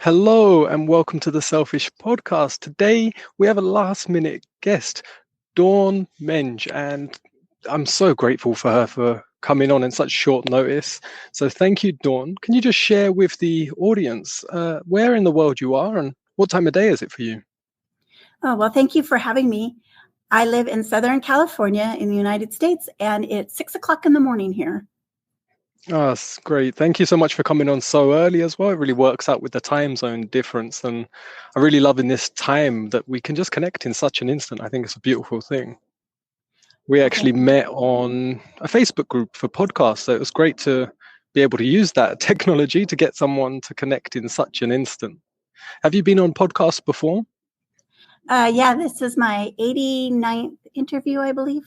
Hello and welcome to the Selfish Podcast. Today we have a last minute guest, Dawn Menge, and I'm so grateful for her for coming on in such short notice. So thank you, Dawn. Can you just share with the audience where in the world you are and what time of day is it for you? Oh, well, thank you for having me. I live in Southern California in the United States, and it's 6:00 in the morning here. Oh, that's great. Thank you so much for coming on so early as well. It really works out with the time zone difference. And I really love in this time that we can just connect in such an instant. I think it's a beautiful thing. We actually met on a Facebook group for podcasts. So it was great to be able to use that technology to get someone to connect in such an instant. Have you been on podcasts before? Yeah, this is my 89th interview, I believe.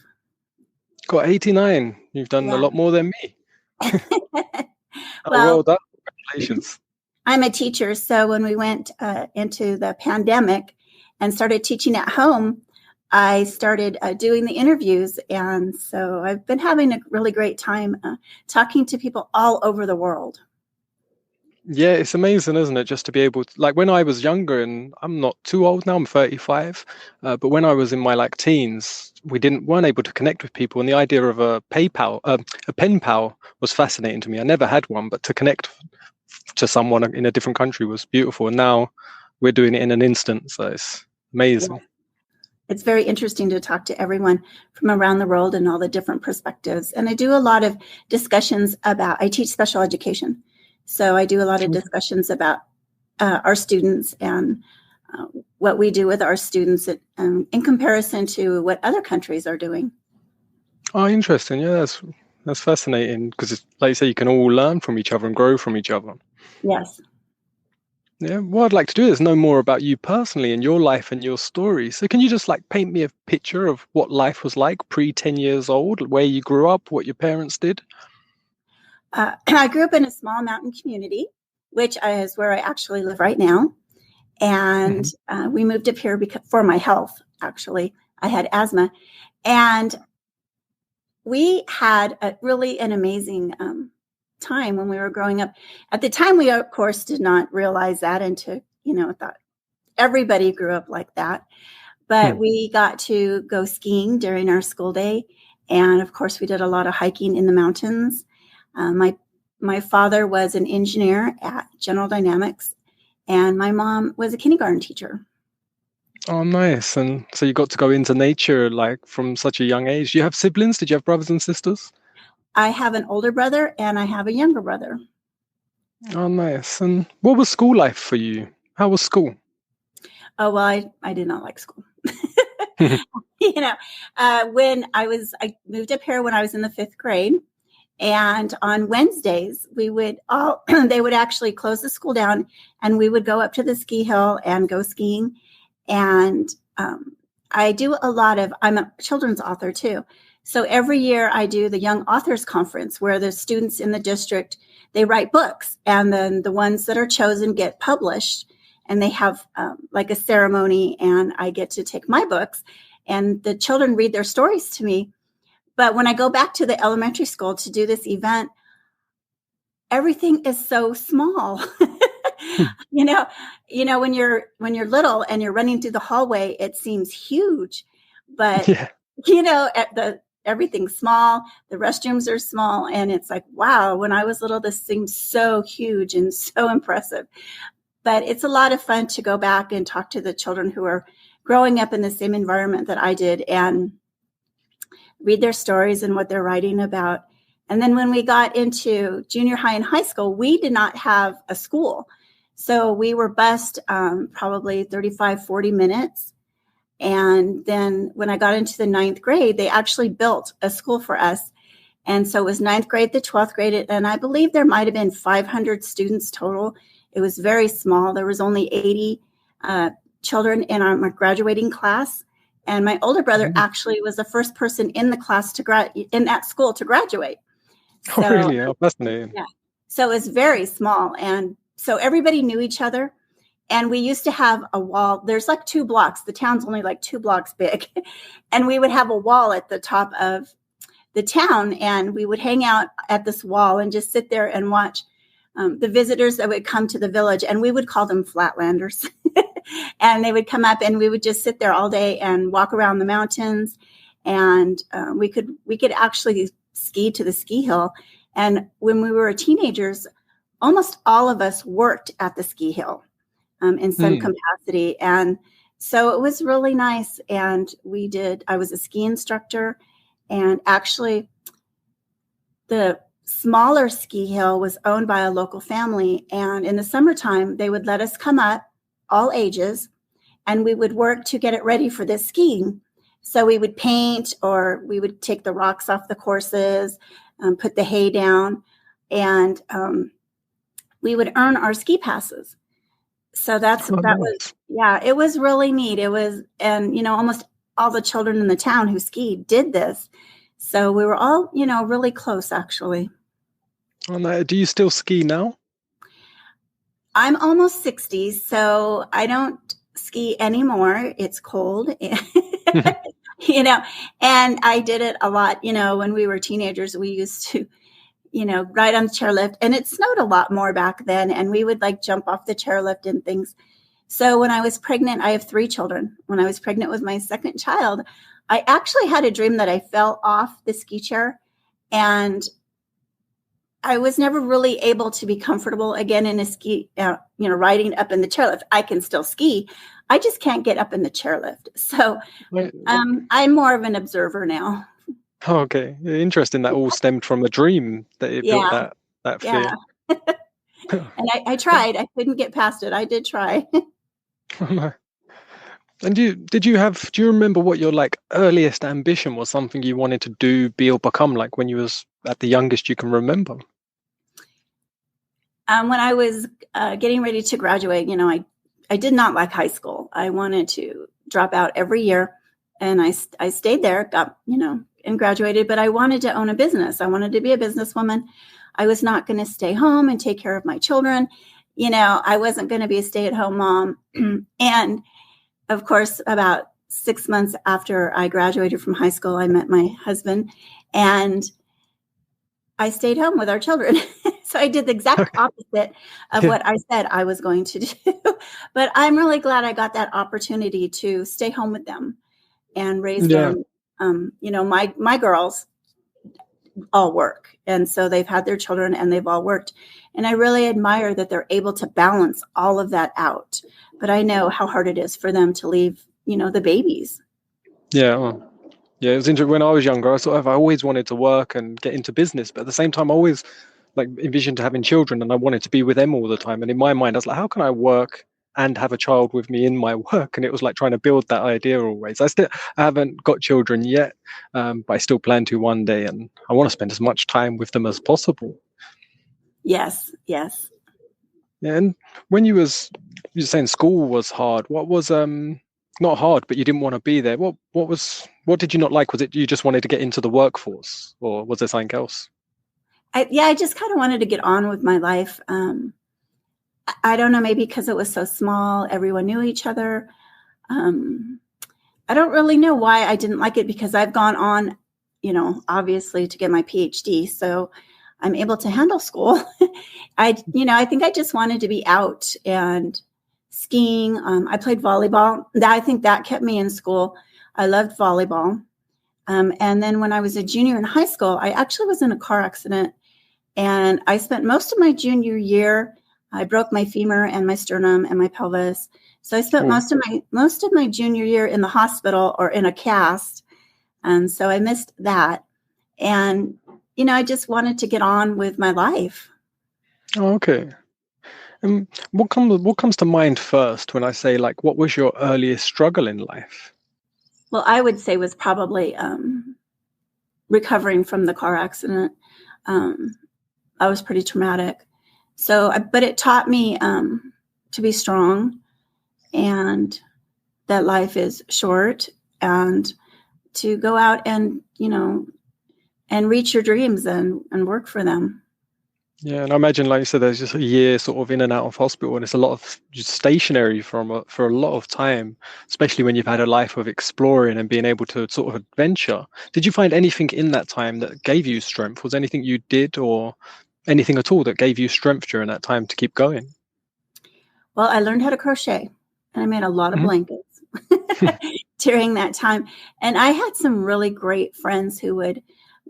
Got 89. You've done a lot more than me. Well done. Congratulations. I'm a teacher. So when we went into the pandemic and started teaching at home, I started doing the interviews. And so I've been having a really great time talking to people all over the world. Yeah, it's amazing, isn't it? Just to be able to, like when I was younger, and I'm not too old now, I'm 35, but when I was in my teens, we weren't able to connect with people. And the idea of a pen pal was fascinating to me. I never had one, but to connect to someone in a different country was beautiful. And now we're doing it in an instant. So it's amazing. Yeah. It's very interesting to talk to everyone from around the world and all the different perspectives. And I do a lot of discussions I teach special education. So I do a lot of discussions about our students and what we do with our students in comparison to what other countries are doing. Oh, interesting. Yeah, that's fascinating because, like you say, you can all learn from each other and grow from each other. Yes. Yeah, what I'd like to do is know more about you personally and your life and your story. So can you just paint me a picture of what life was like pre-10 years old, where you grew up, what your parents did? I grew up in a small mountain community, which is where I actually live right now. And we moved up here for my health, actually. I had asthma. And we had an amazing time when we were growing up. At the time, we, of course, did not realize that thought everybody grew up like that. But we got to go skiing during our school day. And, of course, we did a lot of hiking in the mountains. My father was an engineer at General Dynamics, and my mom was a kindergarten teacher. Oh, nice. And so you got to go into nature from such a young age. Do you have siblings? Did you have brothers and sisters? I have an older brother and I have a younger brother. Oh, nice. And what was school life for you? How was school? Oh, well, I did not like school. When I moved up here when I was in the 5th grade. And on Wednesdays, they would actually close the school down and we would go up to the ski hill and go skiing. And I do I'm a children's author too. So every year I do the Young Authors Conference where the students in the district, they write books and then the ones that are chosen get published and they have a ceremony and I get to take my books and the children read their stories to me. But when I go back to the elementary school to do this event, everything is so small. When you're little and you're running through the hallway, it seems huge. But everything's small. The restrooms are small, and it's like, wow. When I was little, this seemed so huge and so impressive. But it's a lot of fun to go back and talk to the children who are growing up in the same environment that I did, and read their stories and what they're writing about. And then when we got into junior high and high school, we did not have a school. So we were bused probably 35, 40 minutes. And then when I got into the 9th grade, they actually built a school for us. And so it was 9th grade to 12th grade. And I believe there might have been 500 students total. It was very small. There was only 80 children in my graduating class. And my older brother actually was the first person in the class in that school to graduate. So, oh, really? Oh, fascinating. Yeah. So it was very small. And so everybody knew each other. And we used to have a wall. There's 2 blocks. The town's only 2 blocks big. And we would have a wall at the top of the town. And we would hang out at this wall and just sit there and watch the visitors that would come to the village, and we would call them flatlanders. And they would come up, and we would just sit there all day and walk around the mountains. And we could actually ski to the ski hill. And when we were teenagers, almost all of us worked at the ski hill in some capacity. And so it was really nice. And I was a ski instructor, and actually the smaller ski hill was owned by a local family. And in the summertime, they would let us come up, all ages, and we would work to get it ready for this skiing. So we would paint, or we would take the rocks off the courses, put the hay down, and we would earn our ski passes. So it was really neat. It was, and, almost all the children in the town who skied did this. So we were all, really close, actually. Oh, do you still ski now? I'm almost 60, so I don't ski anymore. It's cold, and I did it a lot. When we were teenagers, we used to, ride on the chairlift, and it snowed a lot more back then, and we would jump off the chairlift and things. So when I was pregnant, I have 3 children. When I was pregnant with my second child, I actually had a dream that I fell off the ski chair, and I was never really able to be comfortable again in a ski, riding up in the chairlift. I can still ski. I just can't get up in the chairlift. So I'm more of an observer now. Oh, okay. Interesting. That all stemmed from a dream that it built that fear. And I tried. I couldn't get past it. I did try. And do you remember what your earliest ambition was, something you wanted to do, be, or become, when you was at the youngest you can remember? When I was getting ready to graduate, I did not like high school. I wanted to drop out every year, and I stayed there, got, and graduated, but I wanted to own a business. I wanted to be a businesswoman. I was not going to stay home and take care of my children. I wasn't going to be a stay-at-home mom. And of course, about 6 months after I graduated from high school, I met my husband, and I stayed home with our children. So I did the exact opposite of what I said I was going to do. But I'm really glad I got that opportunity to stay home with them and raise them. My girls all work, and so they've had their children and they've all worked. And I really admire that they're able to balance all of that out. But I know how hard it is for them to leave, the babies. Yeah. Well, yeah. It was interesting. When I was younger, I always wanted to work and get into business, but at the same time, I always envisioned having children, and I wanted to be with them all the time. And in my mind, I was like, how can I work and have a child with me in my work? And it was trying to build that idea always. I haven't got children yet, but I still plan to one day, and I want to spend as much time with them as possible. Yes. Yeah, and when you were saying school was hard, what was not hard, but you didn't want to be there? What did you not like? Was it you just wanted to get into the workforce, or was there something else? I just kind of wanted to get on with my life. I don't know, maybe because it was so small, everyone knew each other. I don't really know why I didn't like it, because I've gone on, obviously to get my PhD. So I'm able to handle school. I think I just wanted to be out and skiing. I played volleyball. I think that kept me in school. I loved volleyball. And then when I was a junior in high school, I actually was in a car accident, and I spent most of my junior year, I broke my femur and my sternum and my pelvis. So I spent most of my junior year in the hospital or in a cast. And so I missed that. And, I just wanted to get on with my life. Oh, okay. And what comes to mind first when I say, what was your earliest struggle in life? Well, I would say was probably recovering from the car accident. I was pretty traumatic. So, but it taught me to be strong, and that life is short, and to go out and, and reach your dreams and work for them. Yeah, and I imagine, like you said, there's just a year sort of in and out of hospital, and it's a lot of just stationary for a lot of time, especially when you've had a life of exploring and being able to sort of adventure. Did you find anything in that time that gave you strength? Was anything you did or anything at all that gave you strength during that time to keep going? Well, I learned how to crochet, and I made a lot of Mhm. blankets during that time. And I had some really great friends who would,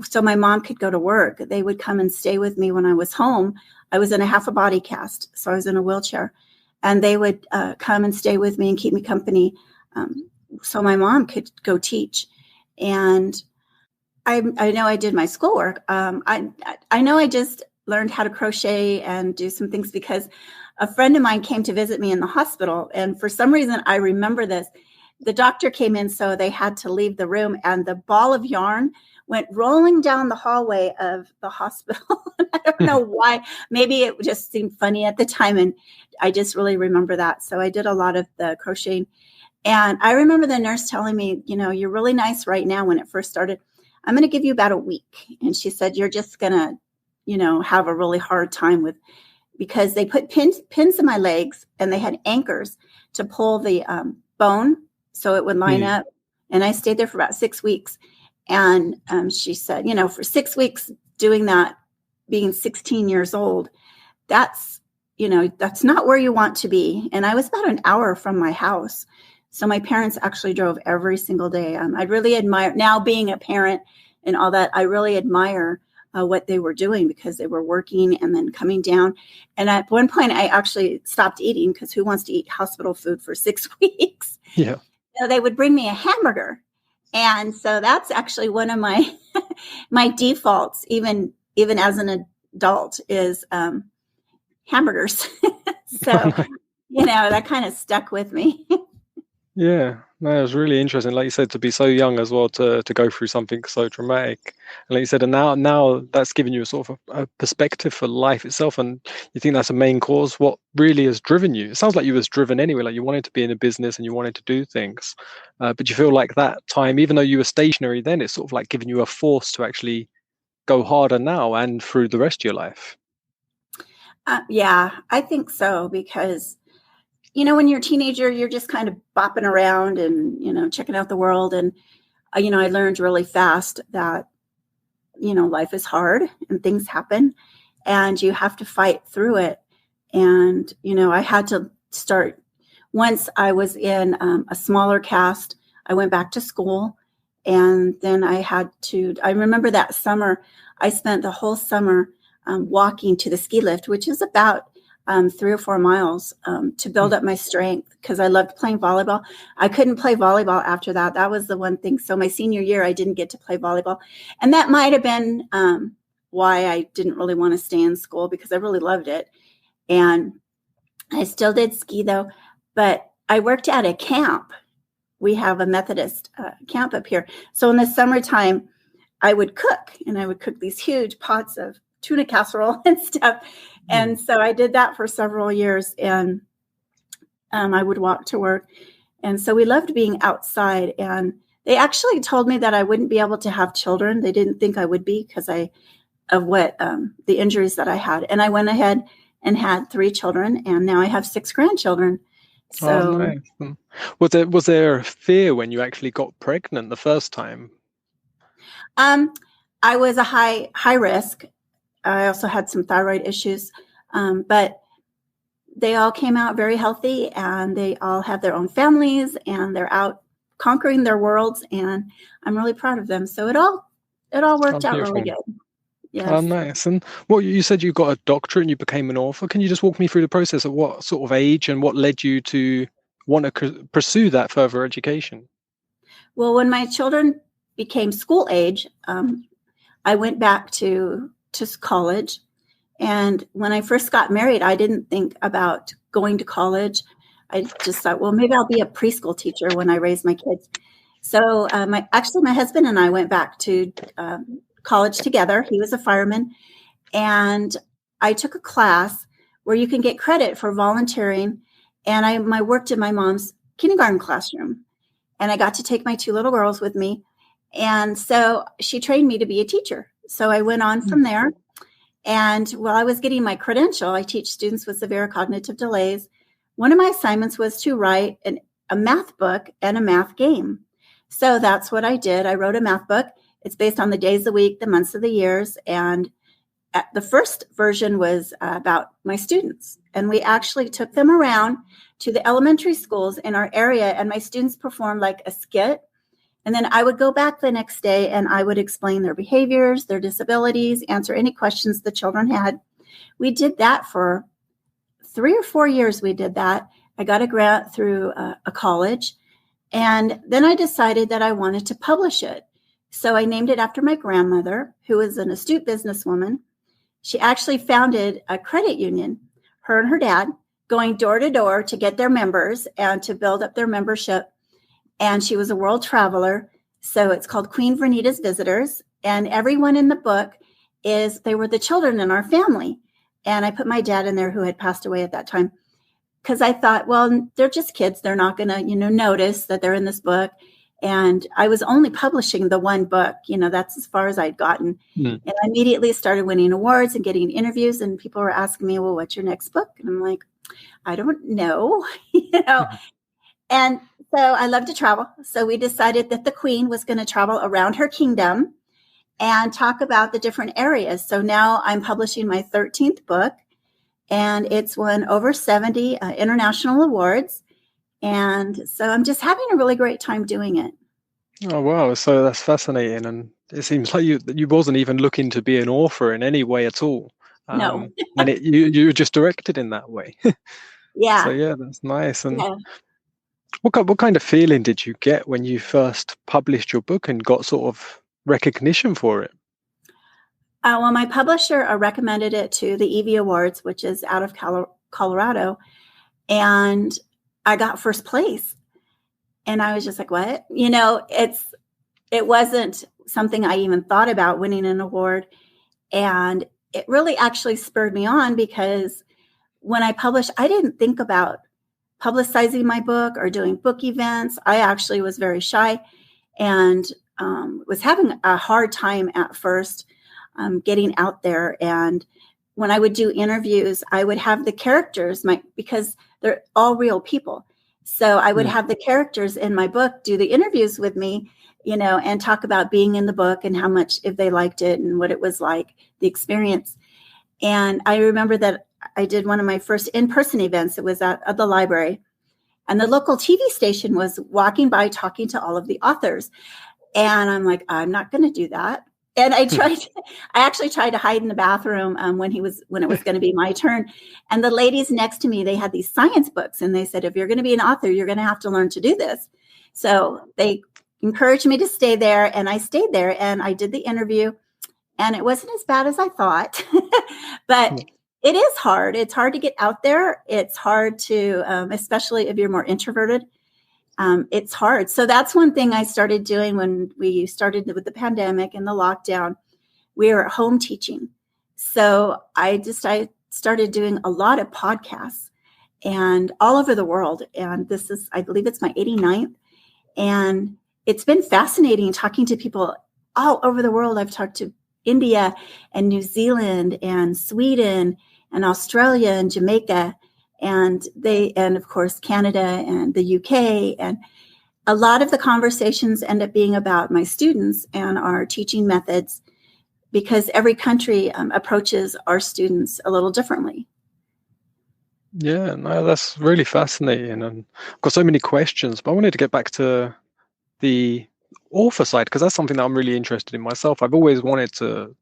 so my mom could go to work. They would come and stay with me when I was home. I was in a half a body cast, so I was in a wheelchair. And they would come and stay with me and keep me company, so my mom could go teach. And I know I did my schoolwork. I know I just learned how to crochet and do some things because a friend of mine came to visit me in the hospital. And for some reason, I remember this. The doctor came in, so they had to leave the room, and the ball of yarn went rolling down the hallway of the hospital. I don't know why. Maybe it just seemed funny at the time. And I just really remember that. So I did a lot of the crocheting. And I remember the nurse telling me, you're really nice right now. When it first started, I'm going to give you about a week. And she said, you're just going to, have a really hard time because they put pins in my legs, and they had anchors to pull the bone so it would line up. And I stayed there for about 6 weeks. And she said, for 6 weeks doing that, being 16 years old, that's not where you want to be. And I was about an hour from my house. So my parents actually drove every single day. I really admire, now being a parent and all that, I really admire what they were doing, because they were working and then coming down. And at one point, I actually stopped eating, because who wants to eat hospital food for 6 weeks? Yeah. So they would bring me a hamburger. And so that's actually one of my my defaults, even as an adult, is hamburgers. So, that kind of stuck with me. Yeah, no, it was really interesting. Like you said, to be so young as well, to go through something so dramatic. And like you said, and now that's given you a sort of a perspective for life itself, and you think that's a main cause. What really has driven you? It sounds like you was driven anyway. Like you wanted to be in a business and you wanted to do things, but you feel like that time, even though you were stationary then, it's sort of like giving you a force to actually go harder now and through the rest of your life. Yeah, I think so, because when you're a teenager, you're just kind of bopping around and, checking out the world. And, I learned really fast that, life is hard and things happen and you have to fight through it. And, I had to start, once I was in a smaller cast, I went back to school. And then I remember that summer, I spent the whole summer walking to the ski lift, which is about 3 or 4 miles to build up my strength, because I loved playing volleyball. I couldn't play volleyball after that. That was the one thing. So my senior year, I didn't get to play volleyball. And that might have been why I didn't really want to stay in school, because I really loved it. And I still did ski though, but I worked at a camp. We have a Methodist camp up here. So in the summertime, I would cook, and I would cook these huge pots of tuna casserole and stuff. And so I did that for several years, and I would walk to work. And so we loved being outside. And they actually told me that I wouldn't be able to have children. They didn't think I would be, because of what the injuries that I had. And I went ahead and had 3 children, and now I have 6 grandchildren. So, nice. Was there a fear when you actually got pregnant the first time? I was a high risk. I also had some thyroid issues, but they all came out very healthy, and they all have their own families, and they're out conquering their worlds, and I'm really proud of them. So it all worked out really good. Yes. Oh, nice. And you said you got a doctorate and you became an author. Can you just walk me through the process of what sort of age and what led you to want to pursue that further education? Well, when my children became school age, I went back to college. And when I first got married, I didn't think about going to college. I just thought, well, maybe I'll be a preschool teacher when I raise my kids. So my husband and I went back to college together. He was a fireman. And I took a class where you can get credit for volunteering. And I worked in my mom's kindergarten classroom. And I got to take my 2 little girls with me. And so she trained me to be a teacher. So I went on from there. And while I was getting my credential, I teach students with severe cognitive delays. One of my assignments was to write a math book and a math game. So that's what I did. I wrote a math book. It's based on the days of the week, the months of the years. And the first version was about my students, and we actually took them around to the elementary schools in our area, and my students performed like a skit. And then I would go back the next day and I would explain their behaviors, their disabilities, answer any questions the children had. We did that for 3 or 4 years. We did that. I got a grant through a college, and then I decided that I wanted to publish it. So I named it after my grandmother, who was an astute businesswoman. She actually founded a credit union, her and her dad, going door to door to get their members and to build up their membership. And she was a world traveler. So it's called Queen Vernita's Visitors. And everyone in the book they were the children in our family. And I put my dad in there, who had passed away at that time, because I thought, well, they're just kids. They're not going to, notice that they're in this book. And I was only publishing the one book, that's as far as I'd gotten. And I immediately started winning awards and getting interviews. And people were asking me, well, what's your next book? And I'm like, I don't know, And so I love to travel. So we decided that the Queen was going to travel around her kingdom and talk about the different areas. So now I'm publishing my 13th book, and it's won over 70 international awards. And so I'm just having a really great time doing it. Oh, wow. So that's fascinating. And it seems like you wasn't even looking to be an author in any way at all. No. And you were just directed in that way. Yeah. So yeah, that's nice. And Yeah. what kind of feeling did you get when you first published your book and got sort of recognition for it? Well, my publisher recommended it to the Evie Awards, which is out of Colorado, and I got first place. And I was just like, what? It wasn't something I even thought about, winning an award. And it really actually spurred me on, because when I published, I didn't think about publicizing my book or doing book events. I actually was very shy and was having a hard time at first getting out there. And when I would do interviews, I would have the characters, because they're all real people. So I would have the characters in my book do the interviews with me, and talk about being in the book and how much, if they liked it and what it was like, the experience. And I remember that I did one of my first in-person events. It was at the library, and the local TV station was walking by talking to all of the authors. And I'm like, I'm not going to do that. And I actually tried to hide in the bathroom when it was going to be my turn. And the ladies next to me, they had these science books, and they said, if you're going to be an author, you're going to have to learn to do this. So they encouraged me to stay there, and I stayed there, and I did the interview, and it wasn't as bad as I thought, but it is hard. It's hard to get out there. It's hard to, especially if you're more introverted. It's hard. So that's one thing I started doing when we started with the pandemic and the lockdown. We were at home teaching. So I started doing a lot of podcasts, and all over the world. And this is, I believe it's my 89th. And it's been fascinating talking to people all over the world. I've talked to India and New Zealand and Sweden and Australia and Jamaica. And of course, Canada and the UK. And a lot of the conversations end up being about my students and our teaching methods, because every country approaches our students a little differently. Yeah, no, that's really fascinating. And I've got so many questions, but I wanted to get back to the author side, because that's something that I'm really interested in myself. I've always wanted to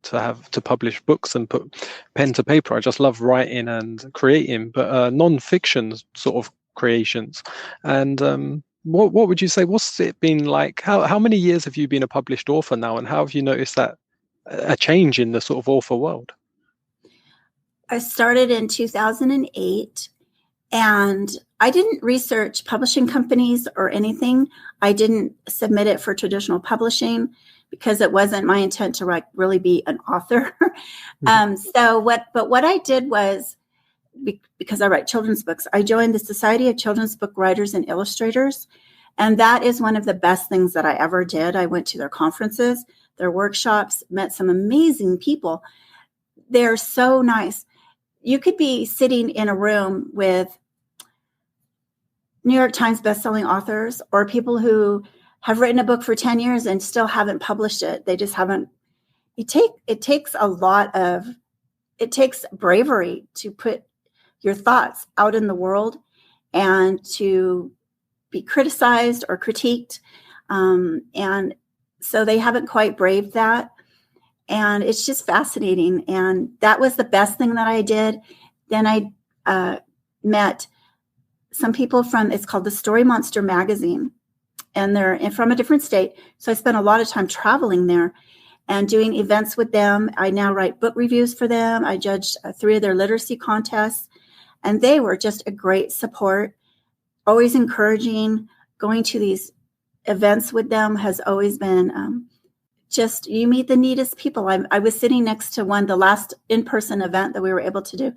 publish books and put pen to paper. I just love writing and creating, but non-fiction sort of creations. And what would you say? What's it been like? How many years have you been a published author now, and how have you noticed that a change in the sort of author world? I started in 2008. And I didn't research publishing companies or anything. I didn't submit it for traditional publishing because it wasn't my intent to really be an author. But what I did was, because I write children's books, I joined the Society of Children's Book Writers and Illustrators. And that is one of the best things that I ever did. I went to their conferences, their workshops, met some amazing people. They're so nice. You could be sitting in a room with New York Times bestselling authors or people who have written a book for 10 years and still haven't published it. They just haven't. It takes a lot of it takes bravery to put your thoughts out in the world and to be criticized or critiqued. And so they haven't quite braved that. And it's just fascinating. And that was the best thing that I did. Then I met some people from, it's called the Story Monster magazine, and they're from a different state. So I spent a lot of time traveling there and doing events with them. I now write book reviews for them. I judged 3 of their literacy contests, and they were just a great support, always encouraging. Going to these events with them has always been just, you meet the neatest people. I was sitting next to the last in-person event that we were able to do.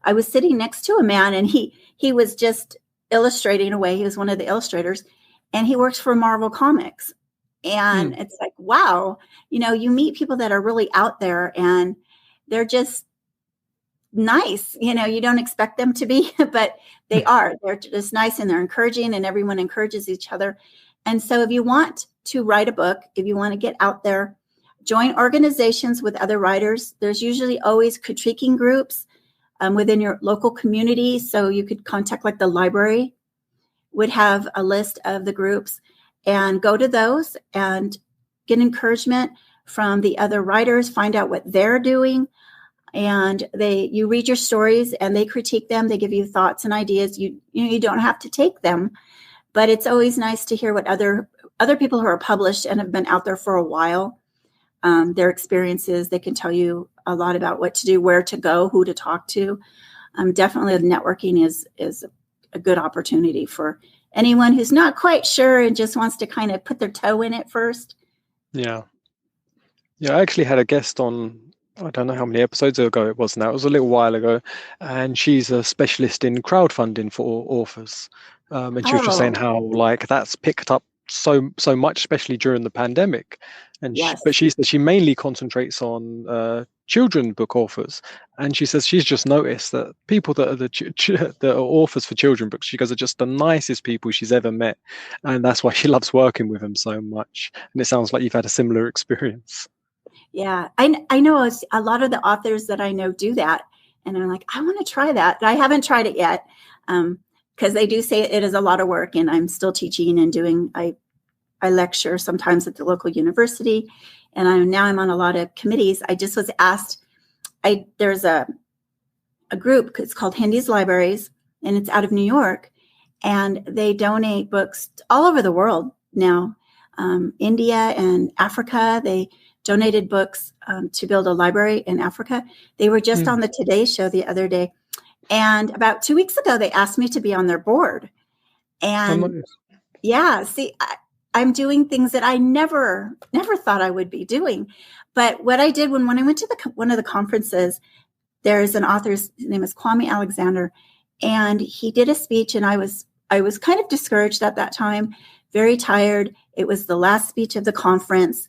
I was sitting next to a man, and he was just illustrating away. He was one of the illustrators, and he works for Marvel Comics. And it's like, wow, you meet people that are really out there, and they're just nice. You don't expect them to be, but they are. They're just nice, and they're encouraging, and everyone encourages each other. And so if you want to write a book, if you want to get out there, join organizations with other writers. There's usually always critiquing groups within your local community. So you could contact, like, the library would have a list of the groups, and go to those and get encouragement from the other writers, find out what they're doing. And you read your stories, and they critique them. They give you thoughts and ideas. You don't have to take them, but it's always nice to hear what other people who are published and have been out there for a while, their experiences. They can tell you a lot about what to do, where to go, who to talk to. Definitely networking is a good opportunity for anyone who's not quite sure and just wants to kind of put their toe in it first. Yeah. I actually had a guest on, I don't know how many episodes ago it was now. It was a little while ago, and she's a specialist in crowdfunding for authors. And she was just saying how, like, that's picked up so much, especially during the pandemic. And yes. But she says she mainly concentrates on children book authors, and she says she's just noticed that people that are that are authors for children books, she goes, are just the nicest people she's ever met, and that's why she loves working with them so much. And it sounds like you've had a similar experience. Yeah, I know a lot of the authors that I know do that, and I'm like, I want to try that. I haven't tried it yet, because they do say it is a lot of work, and I'm still teaching and doing. I lecture sometimes at the local university, and I'm on a lot of committees. I just was asked. There's a group. It's called Hindy's Libraries, and it's out of New York, and they donate books all over the world now, India and Africa. They donated books to build a library in Africa. They were just on the Today Show the other day. And about 2 weeks ago, they asked me to be on their board. And yeah, see, I'm doing things that I never thought I would be doing. But what I did when I went to one of the conferences, there's an author, his name is Kwame Alexander, and he did a speech, and I was kind of discouraged at that time, very tired. It was the last speech of the conference.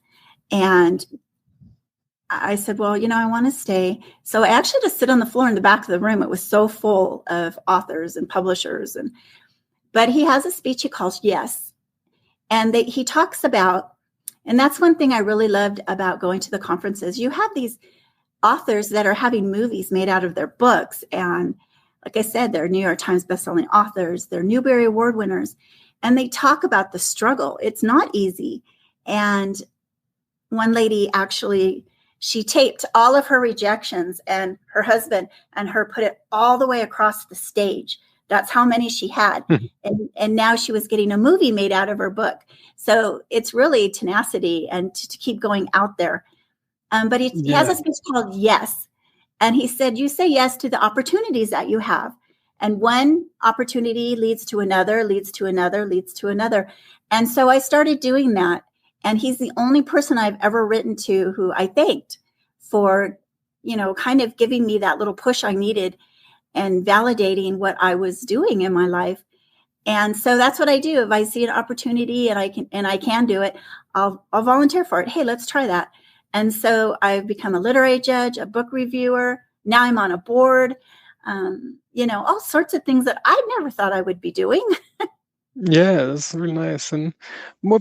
And I said, well, I want to stay. So I actually just sit on the floor in the back of the room. It was so full of authors and publishers. But he has a speech he calls Yes. And he talks about, and that's one thing I really loved about going to the conferences. You have these authors that are having movies made out of their books. And like I said, they're New York Times bestselling authors. They're Newbery Award winners. And they talk about the struggle. It's not easy. And one lady actually, she taped all of her rejections, and her husband and her put it all the way across the stage. That's how many she had. And now she was getting a movie made out of her book. So it's really tenacity and to keep going out there. But he has a speech called Yes. And he said, you say yes to the opportunities that you have. And one opportunity leads to another, leads to another, leads to another. And so I started doing that. And he's the only person I've ever written to who I thanked for, kind of giving me that little push I needed and validating what I was doing in my life. And so that's what I do. If I see an opportunity and I can do it, I'll volunteer for it. Hey, let's try that. And so I've become a literary judge, a book reviewer. Now I'm on a board, all sorts of things that I never thought I would be doing. Yeah, that's really nice. And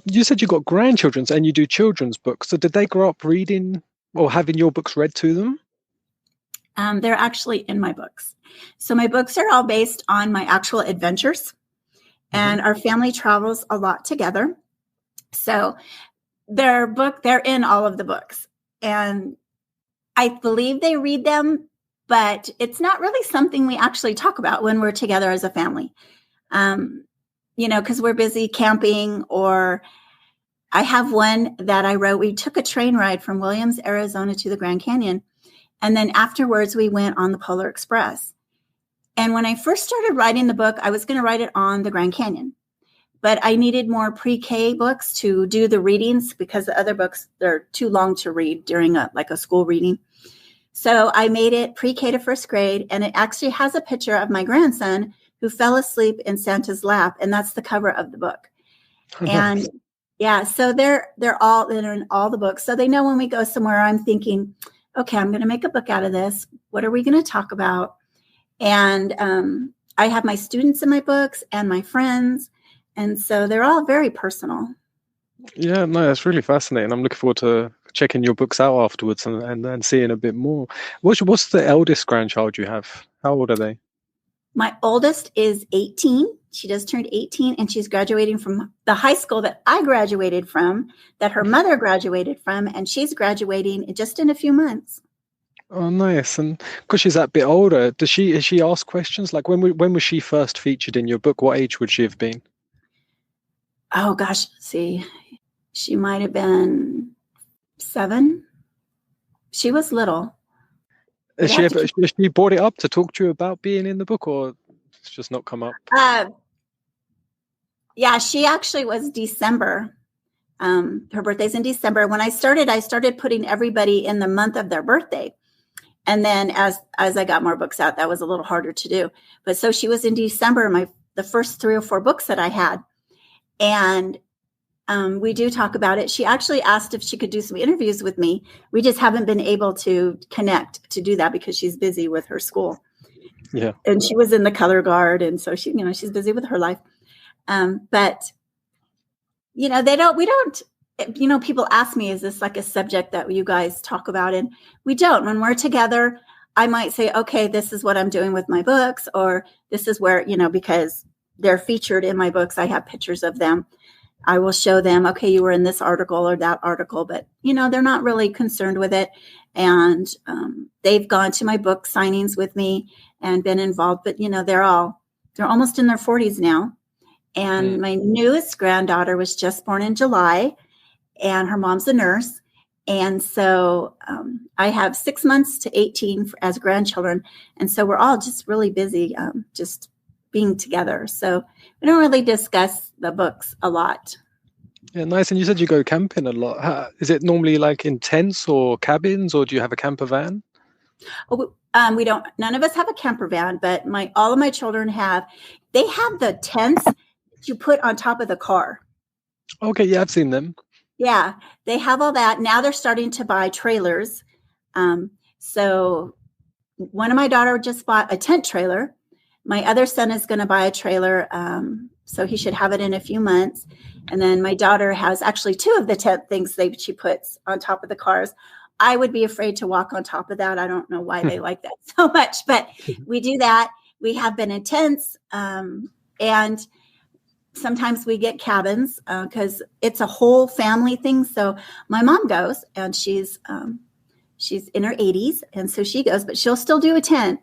you said you got grandchildren and you do children's books. So did they grow up reading or having your books read to them? They're actually in my books. So my books are all based on my actual adventures, and our family travels a lot together. So they're in all of the books, and I believe they read them, but it's not really something we actually talk about when we're together as a family. Because we're busy camping, or I have one that I wrote. We took a train ride from Williams, Arizona to the Grand Canyon. And then afterwards, we went on the Polar Express. And when I first started writing the book, I was going to write it on the Grand Canyon. But I needed more pre-K books to do the readings, because the other books, they're too long to read during a school reading. So I made it pre-K to first grade. And it actually has a picture of my grandson who fell asleep in Santa's lap. And that's the cover of the book. And yeah, so they're in all the books. So they know when we go somewhere, I'm thinking, okay, I'm going to make a book out of this. What are we going to talk about? And I have my students in my books and my friends. And so they're all very personal. Yeah, no, that's really fascinating. I'm looking forward to checking your books out afterwards and seeing a bit more. What's the eldest grandchild you have? How old are they? My oldest is 18. She just turned 18, and she's graduating from the high school that I graduated from, that her mother graduated from, and she's graduating just in a few months. Oh, nice. And because she's that bit older, has she ask questions? Like when was she first featured in your book? What age would she have been? Oh gosh, see, she might have been 7. She was little. Has she brought it up to talk to you about being in the book, or it's just not come up? Yeah, she actually was December. Her birthday's in December. When I started putting everybody in the month of their birthday. And then as I got more books out, that was a little harder to do. But so she was in December, the first 3 or 4 books that I had. And we do talk about it. She actually asked if she could do some interviews with me. We just haven't been able to connect to do that because she's busy with her school. Yeah. And she was in the color guard. And so she's busy with her life. But people ask me, is this like a subject that you guys talk about? And we don't. When we're together, I might say, okay, this is what I'm doing with my books, or this is where, because they're featured in my books. I have pictures of them. I will show them, okay, you were in this article or that article, but, they're not really concerned with it. And they've gone to my book signings with me and been involved, but, they're almost in their 40s now. And my newest granddaughter was just born in July, and her mom's a nurse. And so I have 6 months to 18 as grandchildren. And so we're all just really busy, just being together. So we don't really discuss the books a lot. Yeah, nice. And you said you go camping a lot. Is it normally like in tents or cabins, or do you have a camper van? We don't. None of us have a camper van, but all of my children have. They have the tents that you put on top of the car. Okay, yeah, I've seen them. Yeah, they have all that. Now they're starting to buy trailers. So one of my daughter just bought a tent trailer. My other son is going to buy a trailer. So he should have it in a few months. And then my daughter has actually 2 of the tent things she puts on top of the cars. I would be afraid to walk on top of that. I don't know why they like that so much, but we do that. We have been in tents, and sometimes we get cabins because it's a whole family thing. So my mom goes, and she's in her 80s, and so she goes, but she'll still do a tent.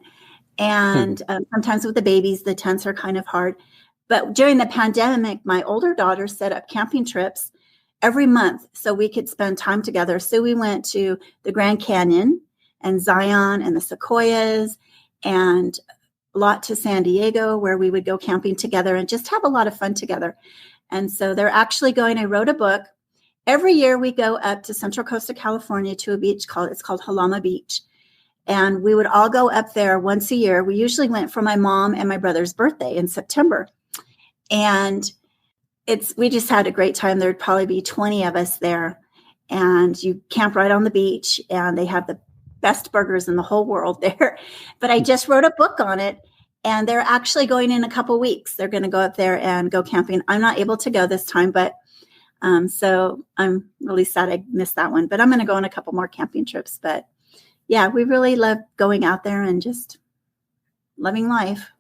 And sometimes with the babies, the tents are kind of hard. But during the pandemic, my older daughter set up camping trips every month so we could spend time together. So we went to the Grand Canyon and Zion and the Sequoias, and a lot to San Diego, where we would go camping together and just have a lot of fun together. And so they're actually I wrote a book. Every year we go up to Central Coast of California to a beach called Halama Beach. And we would all go up there once a year. We usually went for my mom and my brother's birthday in September. And we just had a great time. There'd probably be 20 of us there. And you camp right on the beach, and they have the best burgers in the whole world there. But I just wrote a book on it, and they're actually going in a couple weeks. They're going to go up there and go camping. I'm not able to go this time, but so I'm really sad I missed that one. But I'm going to go on a couple more camping trips. But yeah, we really love going out there and just loving life.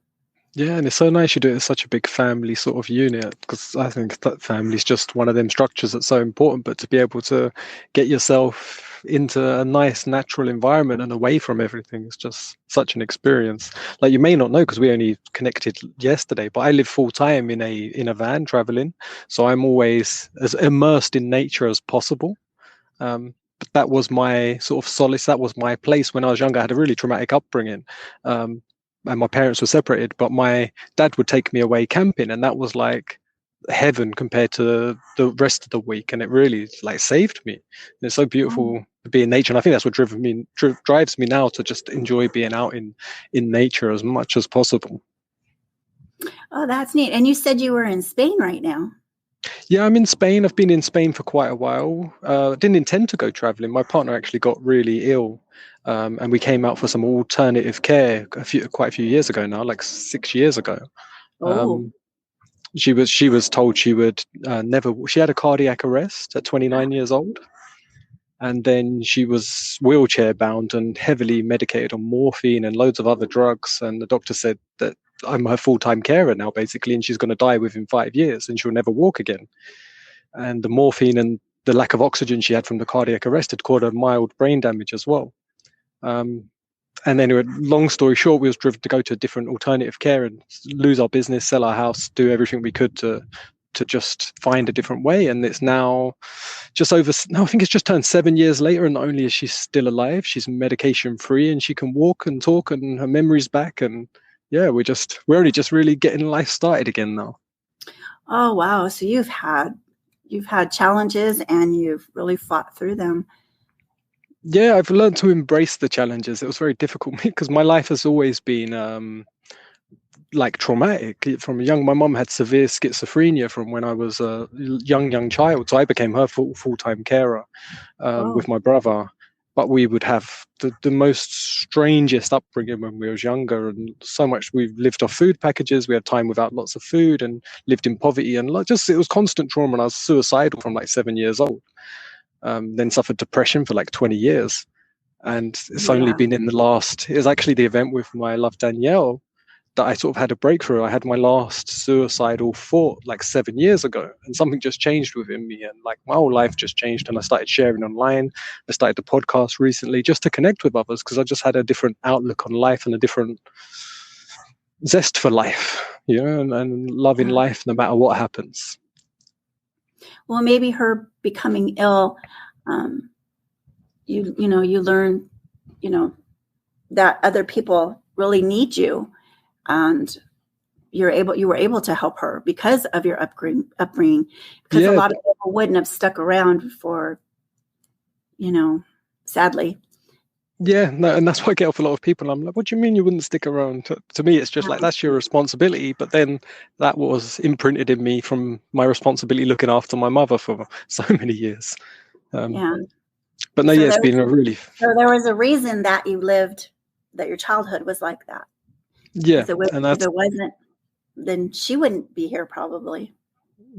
Yeah, and it's so nice you do it as such a big family sort of unit, because I think that family is just one of them structures that's so important. But to be able to get yourself into a nice natural environment and away from everything is just such an experience. Like, you may not know because we only connected yesterday, but I live full time in a van traveling, so I'm always as immersed in nature as possible. But that was my sort of solace. That was my place when I was younger. I had a really traumatic upbringing. And my parents were separated, but my dad would take me away camping, and that was like heaven compared to the rest of the week. And it really like saved me. And it's so beautiful to be in nature. And I think that's what drives me now to just enjoy being out in nature as much as possible. Oh, that's neat. And you said you were in Spain right now. Yeah, I'm in Spain. I've been in Spain for quite a while. Didn't intend to go traveling. My partner actually got really ill, and we came out for some alternative care quite a few years ago now, like 6 years ago. Oh, She was told she would never. She had a cardiac arrest at 29 years old, and then she was wheelchair bound and heavily medicated on morphine and loads of other drugs. And the doctor said that I'm her full-time carer now, basically, and she's going to die within 5 years, and she'll never walk again. And the morphine and the lack of oxygen she had from the cardiac arrest had caused her mild brain damage as well. And then, long story short, we was driven to go to a different alternative care and lose our business, sell our house, do everything we could to just find a different way. And it's now just over. No, I think it's just turned 7 years later, and not only is she still alive, she's medication free and she can walk and talk, and her memory's back. And yeah, we're only just really getting life started again now. Oh, wow. So you've had challenges and you've really fought through them. Yeah, I've learned to embrace the challenges. It was very difficult because my life has always been like traumatic from young. My mom had severe schizophrenia from when I was a young child, so I became her full-time carer with my brother. But we would have the most strangest upbringing when we was younger, and so much. We lived off food packages. We had time without lots of food and lived in poverty, and it was constant trauma. And I was suicidal from like 7 years old. Then suffered depression for like 20 years. And it's only been it was actually the event with my love Danielle that I sort of had a breakthrough. I had my last suicidal thought like 7 years ago, and something just changed within me, and like my whole life just changed. And I started sharing online. I started the podcast recently just to connect with others, because I just had a different outlook on life and a different zest for life, and loving life no matter what happens. Well, maybe her becoming ill, you learn, that other people really need you, and you were able to help her because of your upbringing. Because a lot of people wouldn't have stuck around for, sadly. Yeah, no, and that's why I get off a lot of people. I'm like, what do you mean you wouldn't stick around? To me, it's just like, that's your responsibility. But then that was imprinted in me from my responsibility looking after my mother for so many years. But no, so it's been a really... So there was a reason that that your childhood was like that. Yeah. If it wasn't, then she wouldn't be here probably.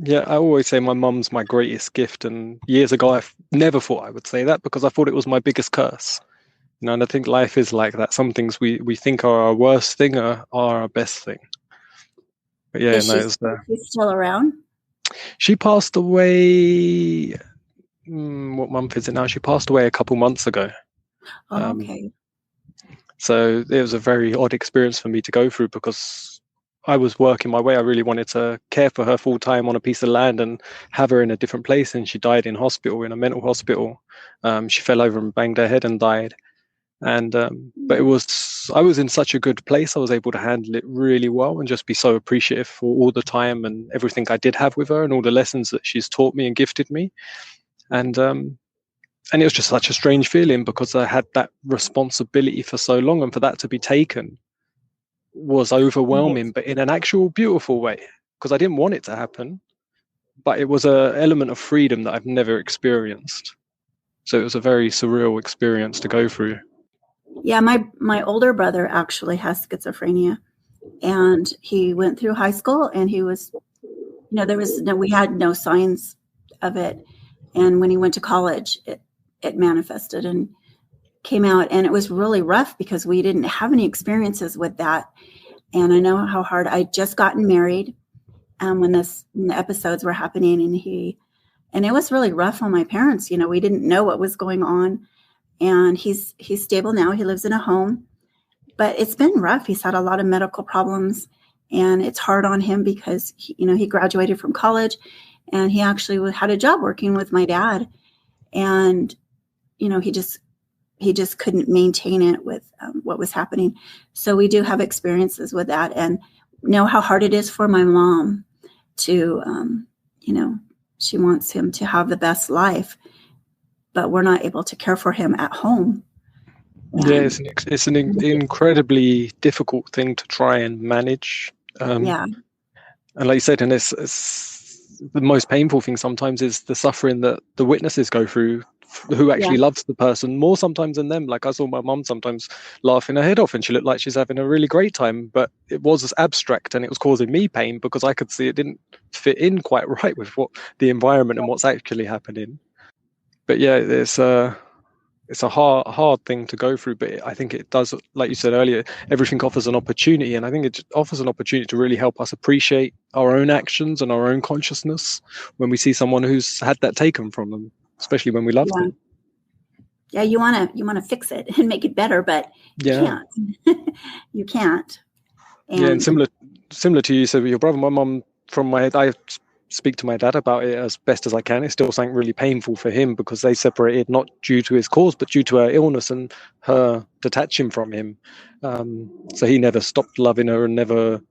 Yeah, I always say my mum's my greatest gift. And years ago, I never thought I would say that, because I thought it was my biggest curse. And I think life is like that. Some things we think are our worst thing are our best thing. But yeah, she's still around? She passed away. What month is it now? She passed away a couple months ago. Oh, okay. So it was a very odd experience for me to go through, because I was working my way. I really wanted to care for her full time on a piece of land and have her in a different place. And she died in hospital, in a mental hospital. She fell over and banged her head and died. And but I was in such a good place. I was able to handle it really well and just be so appreciative for all the time and everything I did have with her and all the lessons that she's taught me and gifted me. And it was just such a strange feeling, because I had that responsibility for so long, and for that to be taken was overwhelming, but in an actual beautiful way, because I didn't want it to happen, but it was an element of freedom that I've never experienced. So it was a very surreal experience to go through. Yeah, my older brother actually has schizophrenia, and he went through high school, and he was, we had no signs of it. And when he went to college, it manifested, and came out, and it was really rough because we didn't have any experiences with that. And I know how hard. I just gotten married when the episodes were happening, and it was really rough on my parents. We didn't know what was going on, and he's stable now. He lives in a home, but it's been rough. He's had a lot of medical problems, and it's hard on him because he graduated from college, and he actually had a job working with my dad, and he just couldn't maintain it with what was happening. So we do have experiences with that, and know how hard it is for my mom to, she wants him to have the best life, but we're not able to care for him at home. Yeah, it's an incredibly difficult thing to try and manage. Yeah. And like you said, and it's the most painful thing sometimes is the suffering that the witnesses go through, who actually loves the person more sometimes than them. Like I saw my mum sometimes laughing her head off, and she looked like she's having a really great time, but it was abstract and it was causing me pain because I could see it didn't fit in quite right with what the environment and what's actually happening. But yeah, it's a hard thing to go through, but I think it does, like you said earlier, everything offers an opportunity, and I think it offers an opportunity to really help us appreciate our own actions and our own consciousness when we see someone who's had that taken from them, especially when we love them. Yeah, you want to fix it and make it better, but you can't. You can't. And similar to you said with your brother, my mum, I speak to my dad about it as best as I can. It's still something really painful for him because they separated not due to his cause, but due to her illness and her detaching from him. So he never stopped loving her and never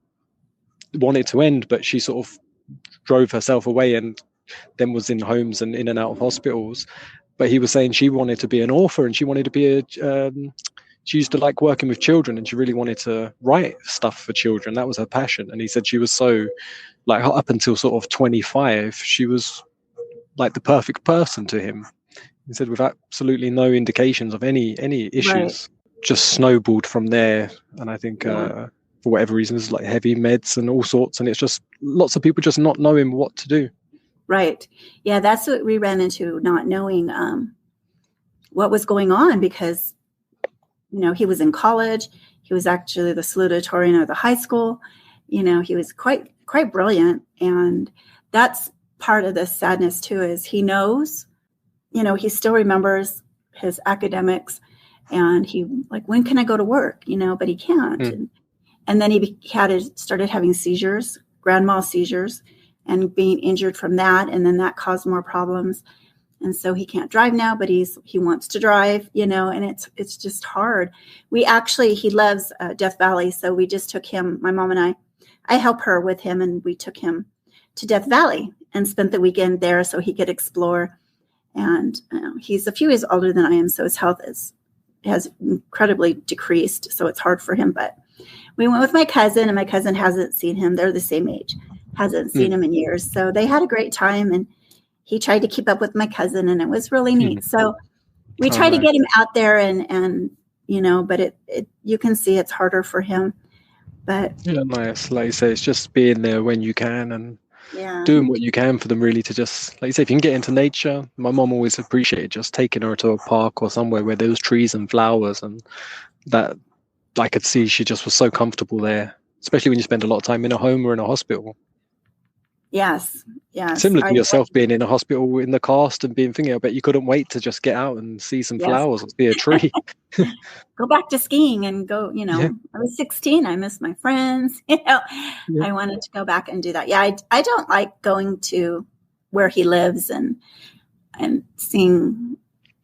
wanted to end, but she sort of drove herself away and then was in homes and in and out of hospitals. But he was saying she wanted to be an author, and she wanted to be she used to like working with children, and she really wanted to write stuff for children. That was her passion. And he said she was so, like, up until sort of 25, she was like the perfect person to him. He said with absolutely no indications of any issues, just snowballed from there. And I think for whatever reasons, like heavy meds and all sorts, and it's just lots of people just not knowing what to do. Right. Yeah, that's what we ran into, not knowing what was going on, because he was in college. He was actually the salutatorian of the high school. He was quite brilliant. And that's part of the sadness too, is he knows, he still remembers his academics, and he like, when can I go to work? But he can't. And then he started having seizures, grand mal seizures, and being injured from that. And then that caused more problems. And so he can't drive now, but he wants to drive, and it's just hard. He loves Death Valley. So we just took him, my mom and I help her with him, and we took him to Death Valley and spent the weekend there so he could explore. And he's a few years older than I am, so his health has incredibly decreased. So it's hard for him, but we went with my cousin, and my cousin hasn't seen him. They're the same age, hasn't seen him in years. So they had a great time, and he tried to keep up with my cousin, and it was really neat. So we tried to get him out there and but it you can see it's harder for him. But nice. Like you say, it's just being there when you can and doing what you can for them, really, to just, like you say, if you can get into nature. My mom always appreciated just taking her to a park or somewhere where there was trees and flowers, and that I could see she just was so comfortable there, especially when you spend a lot of time in a home or in a hospital. Yes. Similar to yourself being in a hospital in the cast and being thinking, I bet you couldn't wait to just get out and see some flowers or see a tree. Go back to skiing and go, I was 16. I miss my friends, I wanted to go back and do that. Yeah. I don't like going to where he lives and seeing,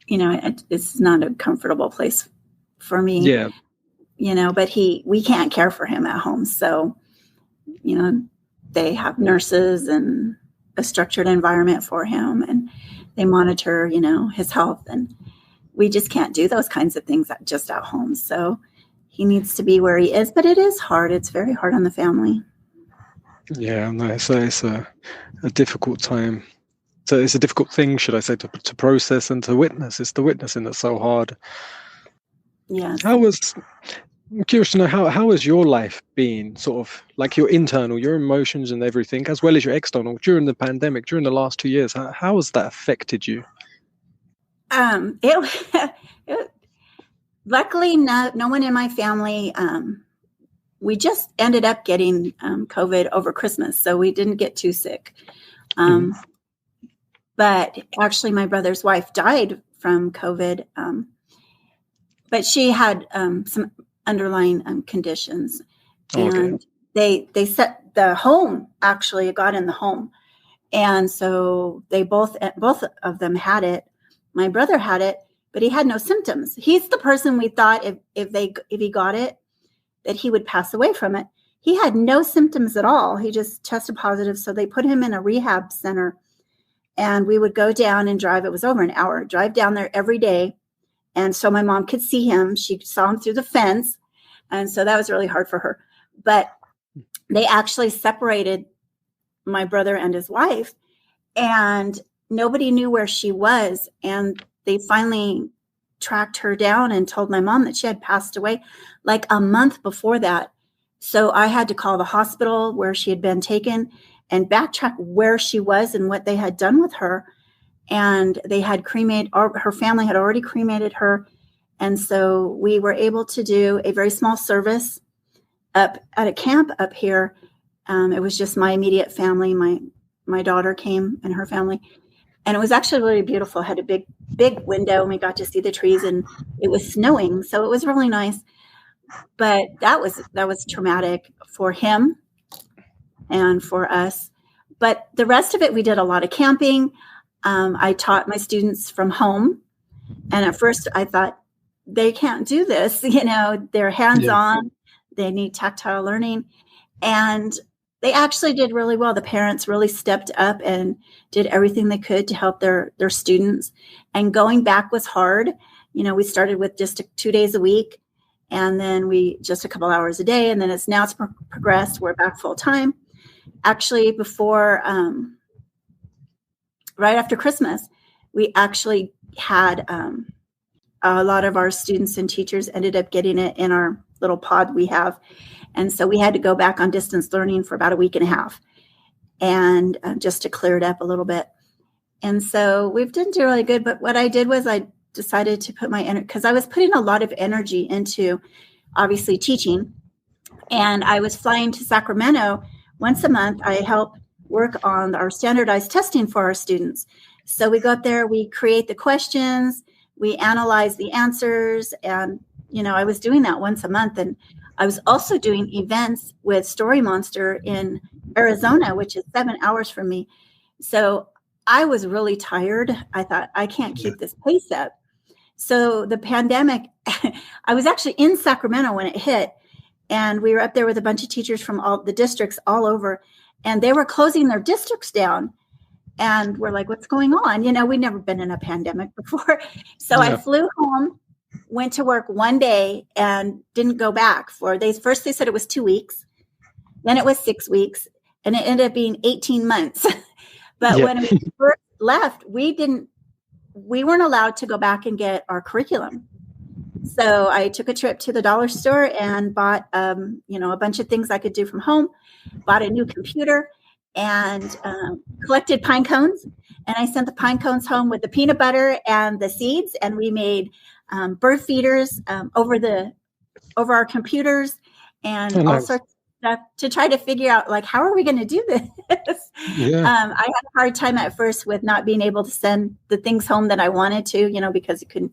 it's not a comfortable place for me. Yeah. But we can't care for him at home. So, they have nurses and a structured environment for him, and they monitor, his health, and we just can't do those kinds of things just at home. So he needs to be where he is, but it is hard. It's very hard on the family. Yeah, no, it's a difficult time. So it's a difficult thing, should I say, to process and to witness. It's the witnessing that's so hard. Yes. I'm curious to know how has your life been, sort of like your internal, your emotions and everything, as well as your external, during the pandemic, during the last 2 years? How has that affected you? It Luckily, no one in my family. We just ended up getting COVID over Christmas, so we didn't get too sick. But actually, my brother's wife died from COVID, but she had some underlying conditions, and they set the home. Actually, it got in the home, and so they both of them had it. My brother had it, but he had no symptoms. He's the person we thought if he got it, that he would pass away from it. He had no symptoms at all. He just tested positive, so they put him in a rehab center. And we would go down and drive. It was over an hour. Drive down there every day. And so my mom could see him. She saw him through the fence. And so that was really hard for her. But they actually separated my brother and his wife. And nobody knew where she was. And they finally tracked her down and told my mom that she had passed away like a month before that. So I had to call the hospital where she had been taken and backtrack where she was and what they had done with her. And they had cremated, or her family had already cremated her. And so we were able to do a very small service up at a camp up here. It was just my immediate family. My daughter came and her family. And it was actually really beautiful. It had a big window, and we got to see the trees, and it was snowing. So it was really nice. But that was traumatic for him and for us. But the rest of it, we did a lot of camping. I taught my students from home. And at first I thought, they can't do this. They're hands-on. They need tactile learning. And they actually did really well. The parents really stepped up and did everything they could to help their students. And going back was hard. We started with just 2 days a week. And then we just a couple hours a day. And then it's progressed. We're back full time. Actually, before, right after Christmas, we actually had a lot of our students and teachers ended up getting it in our little pod we have. And so we had to go back on distance learning for about a week and a half, and just to clear it up a little bit. And so we didn't do really good. But what I did was I decided to put my energy, because I was putting a lot of energy into obviously teaching. And I was flying to Sacramento once a month. I help work on our standardized testing for our students. So we go up there, we create the questions, we analyze the answers. And, I was doing that once a month. And I was also doing events with Story Monster in Arizona, which is 7 hours from me. So I was really tired. I thought, I can't keep this pace up. So the pandemic, I was actually in Sacramento when it hit. And we were up there with a bunch of teachers from all the districts all over, and they were closing their districts down. And we're like, what's going on? We'd never been in a pandemic before. So I flew home, went to work one day, and didn't go back first they said it was 2 weeks. Then it was 6 weeks, and it ended up being 18 months. But when we first left, we weren't allowed to go back and get our curriculum. So I took a trip to the dollar store and bought, a bunch of things I could do from home, bought a new computer, and collected pine cones. And I sent the pine cones home with the peanut butter and the seeds. And we made bird feeders over our computers, and all sorts of stuff to try to figure out, like, how are we going to do this? I had a hard time at first with not being able to send the things home that I wanted to, because it could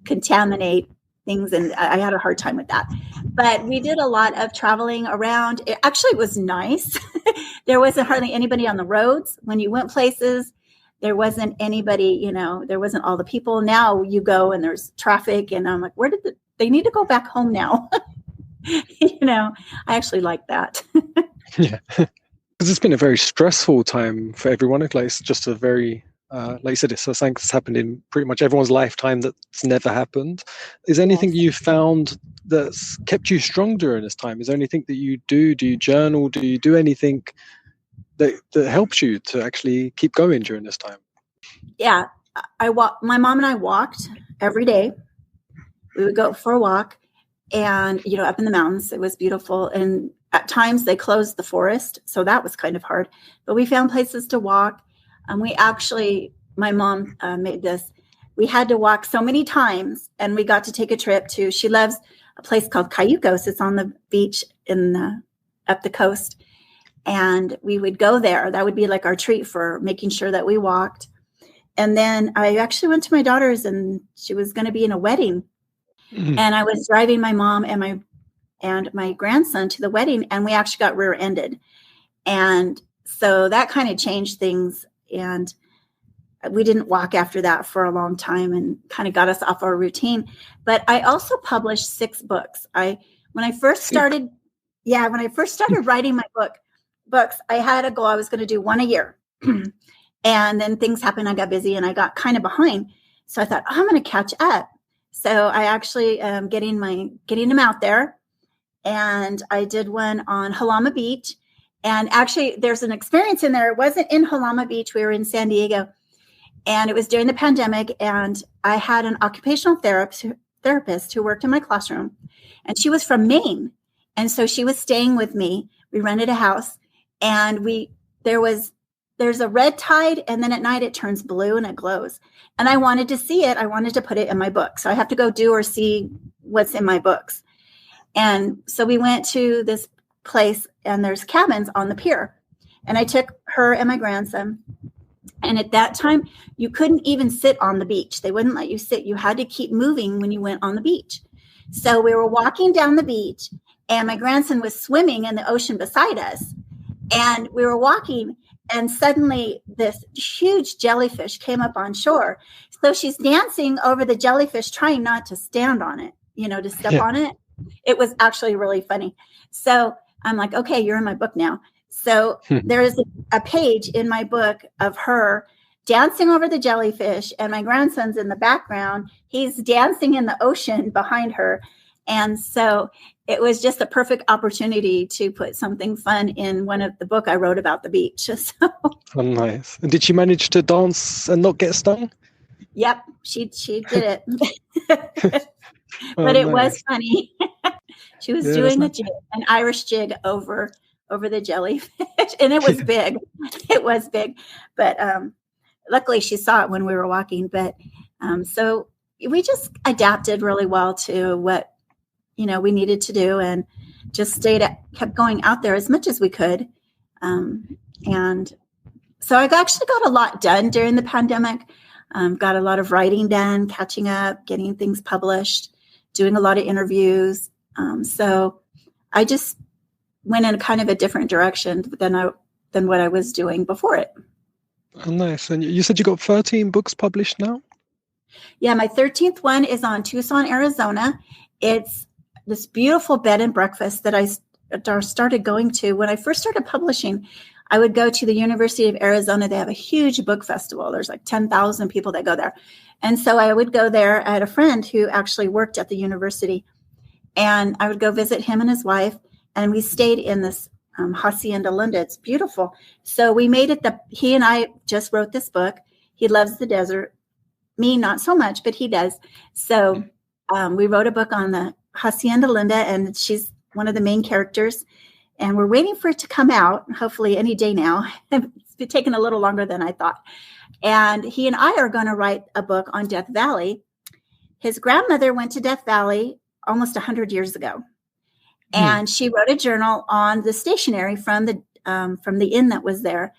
contaminate things, and I had a hard time with that. But we did a lot of traveling around. It actually was nice. There wasn't hardly anybody on the roads. When you went places, there wasn't anybody, there wasn't all the people. Now you go and there's traffic, and I'm like, where did they need to go back home now? I actually like that. Yeah, because it's been a very stressful time for everyone. Like, it's just a very like you said, it's something that's happened in pretty much everyone's lifetime that's never happened. Is there anything you found that's kept you strong during this time? Is there anything that you do? Do you journal? Do you do anything that helps you to actually keep going during this time? Yeah, my mom and I walked every day. We would go for a walk, and up in the mountains. It was beautiful, and at times they closed the forest, so that was kind of hard. But we found places to walk. My mom made this. we had to walk so many times, and we got to take a trip to, she loves a place called Cayucos. It's on the beach up the coast. And we would go there. That would be like our treat for making sure that we walked. And then I actually went to my daughter's, and she was going to be in a wedding. Mm-hmm. And I was driving my mom and my grandson to the wedding, and we actually got rear-ended. And so that kind of changed things. And we didn't walk after that for a long time, and kind of got us off our routine. But I also published 6 books. When I first started writing my books, I had a goal. I was going to do 1 a year. And then things happened. I got busy and I got kind of behind. So I thought, I'm going to catch up. So I actually am getting them out there. And I did one on Halama Beach. And actually, there's an experience in there. It wasn't in Halama Beach. We were in San Diego. And it was during the pandemic. And I had an occupational therapist who worked in my classroom. And she was from Maine. And so she was staying with me. We rented a house. And there's a red tide, and then at night it turns blue and it glows. And I wanted to see it. I wanted to put it in my book. So I have to go do or see what's in my books. And so we went to this place, and there's cabins on the pier. And I took her and my grandson. And at that time, you couldn't even sit on the beach. They wouldn't let you sit. You had to keep moving when you went on the beach. So we were walking down the beach, and my grandson was swimming in the ocean beside us. And we were walking, and suddenly this huge jellyfish came up on shore. So she's dancing over the jellyfish, trying not to stand on it, to step on it. It was actually really funny. So I'm like, okay, you're in my book now. So there is a page in my book of her dancing over the jellyfish, and my grandson's in the background. He's dancing in the ocean behind her. And so it was just a perfect opportunity to put something fun in one of the book I wrote about the beach. So. Oh, nice. And did she manage to dance and not get stung? Yep, she did it. But it was funny. She was doing a jig, an Irish jig over the jellyfish, and it was big. It was big, but luckily she saw it when we were walking. But so we just adapted really well to what we needed to do, and just kept going out there as much as we could. And so I actually got a lot done during the pandemic. Got a lot of writing done, catching up, getting things published, doing a lot of interviews. So I just went in kind of a different direction than what I was doing before it. Oh, nice. And you said you got 13 books published now? Yeah, my 13th one is on Tucson, Arizona. It's this beautiful bed and breakfast that I started going to. When I first started publishing, I would go to the University of Arizona. They have a huge book festival. There's like 10,000 people that go there. And so I would go there. I had a friend who actually worked at the university, and I would go visit him and his wife. And we stayed in this Hacienda Linda. It's beautiful. So we made it he and I just wrote this book. He loves the desert. Me, not so much, but he does. So we wrote a book on the Hacienda Linda, and she's one of the main characters. And we're waiting for it to come out, hopefully any day now. It's been taking a little longer than I thought. And he and I are going to write a book on Death Valley. His grandmother went to Death Valley almost 100 years ago. And she wrote a journal on the stationery from the inn that was there.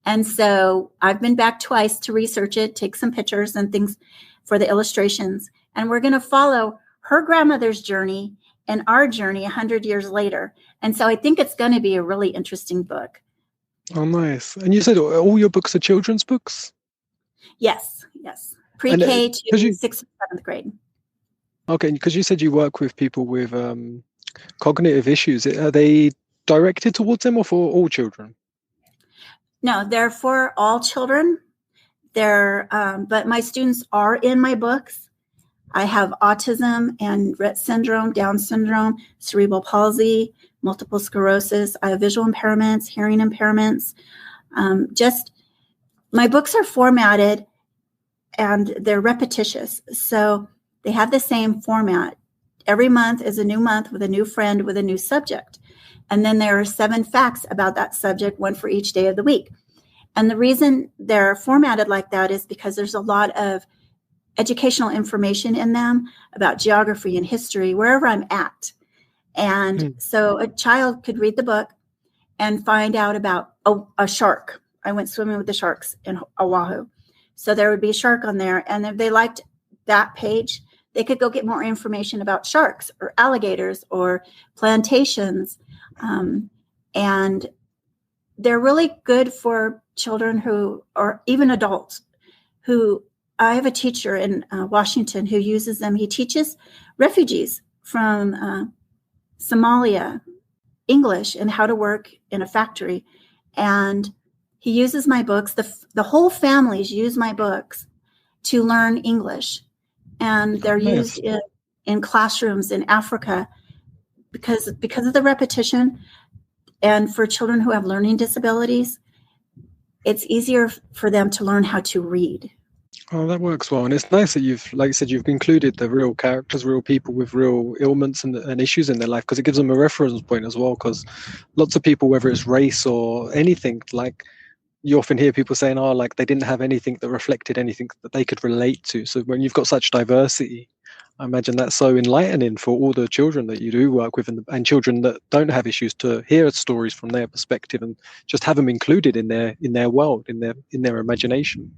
And so I've been back twice to research it, take some pictures and things for the illustrations. And we're going to follow her grandmother's journey and our journey 100 years later. And so I think it's going to be a really interesting book. Oh, nice. And you said all your books are children's books? Yes. Pre-K to 6th and 7th grade. Okay, because you said you work with people with cognitive issues. Are they directed towards them or for all children? No, they're for all children. But my students are in my books. I have autism and Rett syndrome, Down syndrome, cerebral palsy, multiple sclerosis. I have visual impairments, hearing impairments. My books are formatted and they're repetitious. So they have the same format. Every month is a new month with a new friend with a new subject. And then there are 7 facts about that subject, one for each day of the week. And the reason they're formatted like that is because there's a lot of educational information in them about geography and history wherever I'm at. And so a child could read the book and find out about a shark. I went swimming with the sharks in Oahu. So there would be a shark on there. And if they liked that page, they could go get more information about sharks or alligators or plantations. And they're really good for children who, or even adults who, I have a teacher in Washington who uses them. He teaches refugees from Somalia English and how to work in a factory. And he uses my books. The whole families use my books to learn English. And they're used in classrooms in Africa because of the repetition. And for children who have learning disabilities, it's easier for them to learn how to read. Oh, that works well. And it's nice that you've, like you said, you've included the real characters, real people with real ailments and issues in their life, because it gives them a reference point as well. Because lots of people, whether it's race or anything, like you often hear people saying, oh, like they didn't have anything that reflected anything that they could relate to. So when you've got such diversity, I imagine that's so enlightening for all the children that you do work with and children that don't have issues to hear stories from their perspective and just have them included in their world, in their imagination.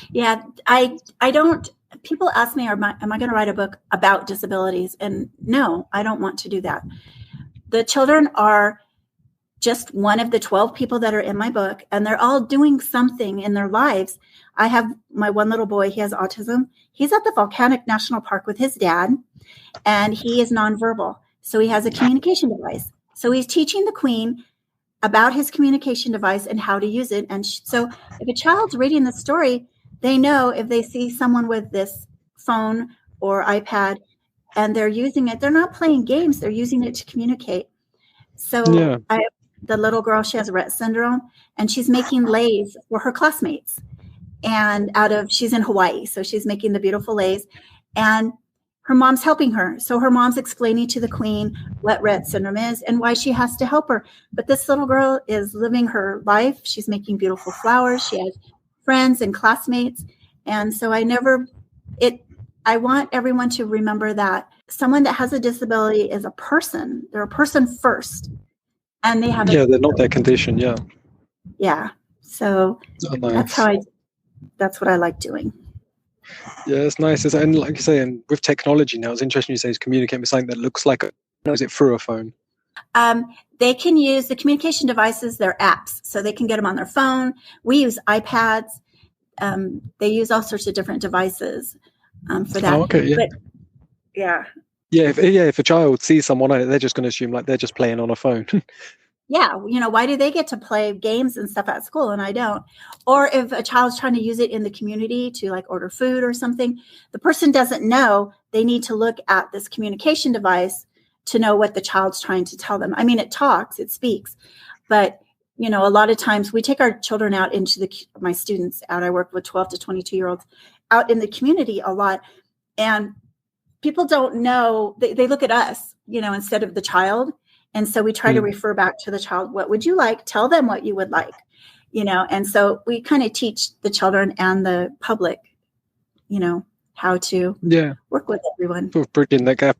Yeah, I don't, people ask me, am I going to write a book about disabilities? And no, I don't want to do that. The children are just one of the 12 people that are in my book, and they're all doing something in their lives. I have my one little boy, he has autism. He's at the Volcanic National Park with his dad, and he is nonverbal. So he has a communication device. So he's teaching the Queen about his communication device and how to use it. And so if a child's reading the story, they know if they see someone with this phone or iPad and they're using it, they're not playing games, they're using it to communicate. So I have the little girl, she has Rett syndrome, and she's making leis for her classmates. And she's in Hawaii, so she's making the beautiful leis. And her mom's helping her. So her mom's explaining to the Queen what Rett syndrome is and why she has to help her. But this little girl is living her life. She's making beautiful flowers. She has friends and classmates. And so I want everyone to remember that someone that has a disability is a person. They're a person first. And they have they're not their condition, Yeah. So nice. That's what I like doing. Yeah, it's nice. And like you say, and with technology now, it's interesting you say it's communicating with something that looks like is it through a phone? They can use the communication devices, they're apps, so they can get them on their phone. We use iPads. They use all sorts of different devices for that. Oh, okay, yeah. But, yeah. Yeah, if a child sees someone on it, they're just going to assume like they're just playing on a phone. Yeah, why do they get to play games and stuff at school and I don't? Or if a child's trying to use it in the community to like order food or something, the person doesn't know they need to look at this communication device to know what the child's trying to tell them. I mean, it talks, it speaks, but a lot of times we take our children out into my students out. I work with 12 to 22-year-olds out in the community a lot, and people don't know. They look at us, instead of the child. And so we try to refer back to the child. What would you like? Tell them what you would like, and so we kind of teach the children and the public, how to work with everyone. For bridging that gap.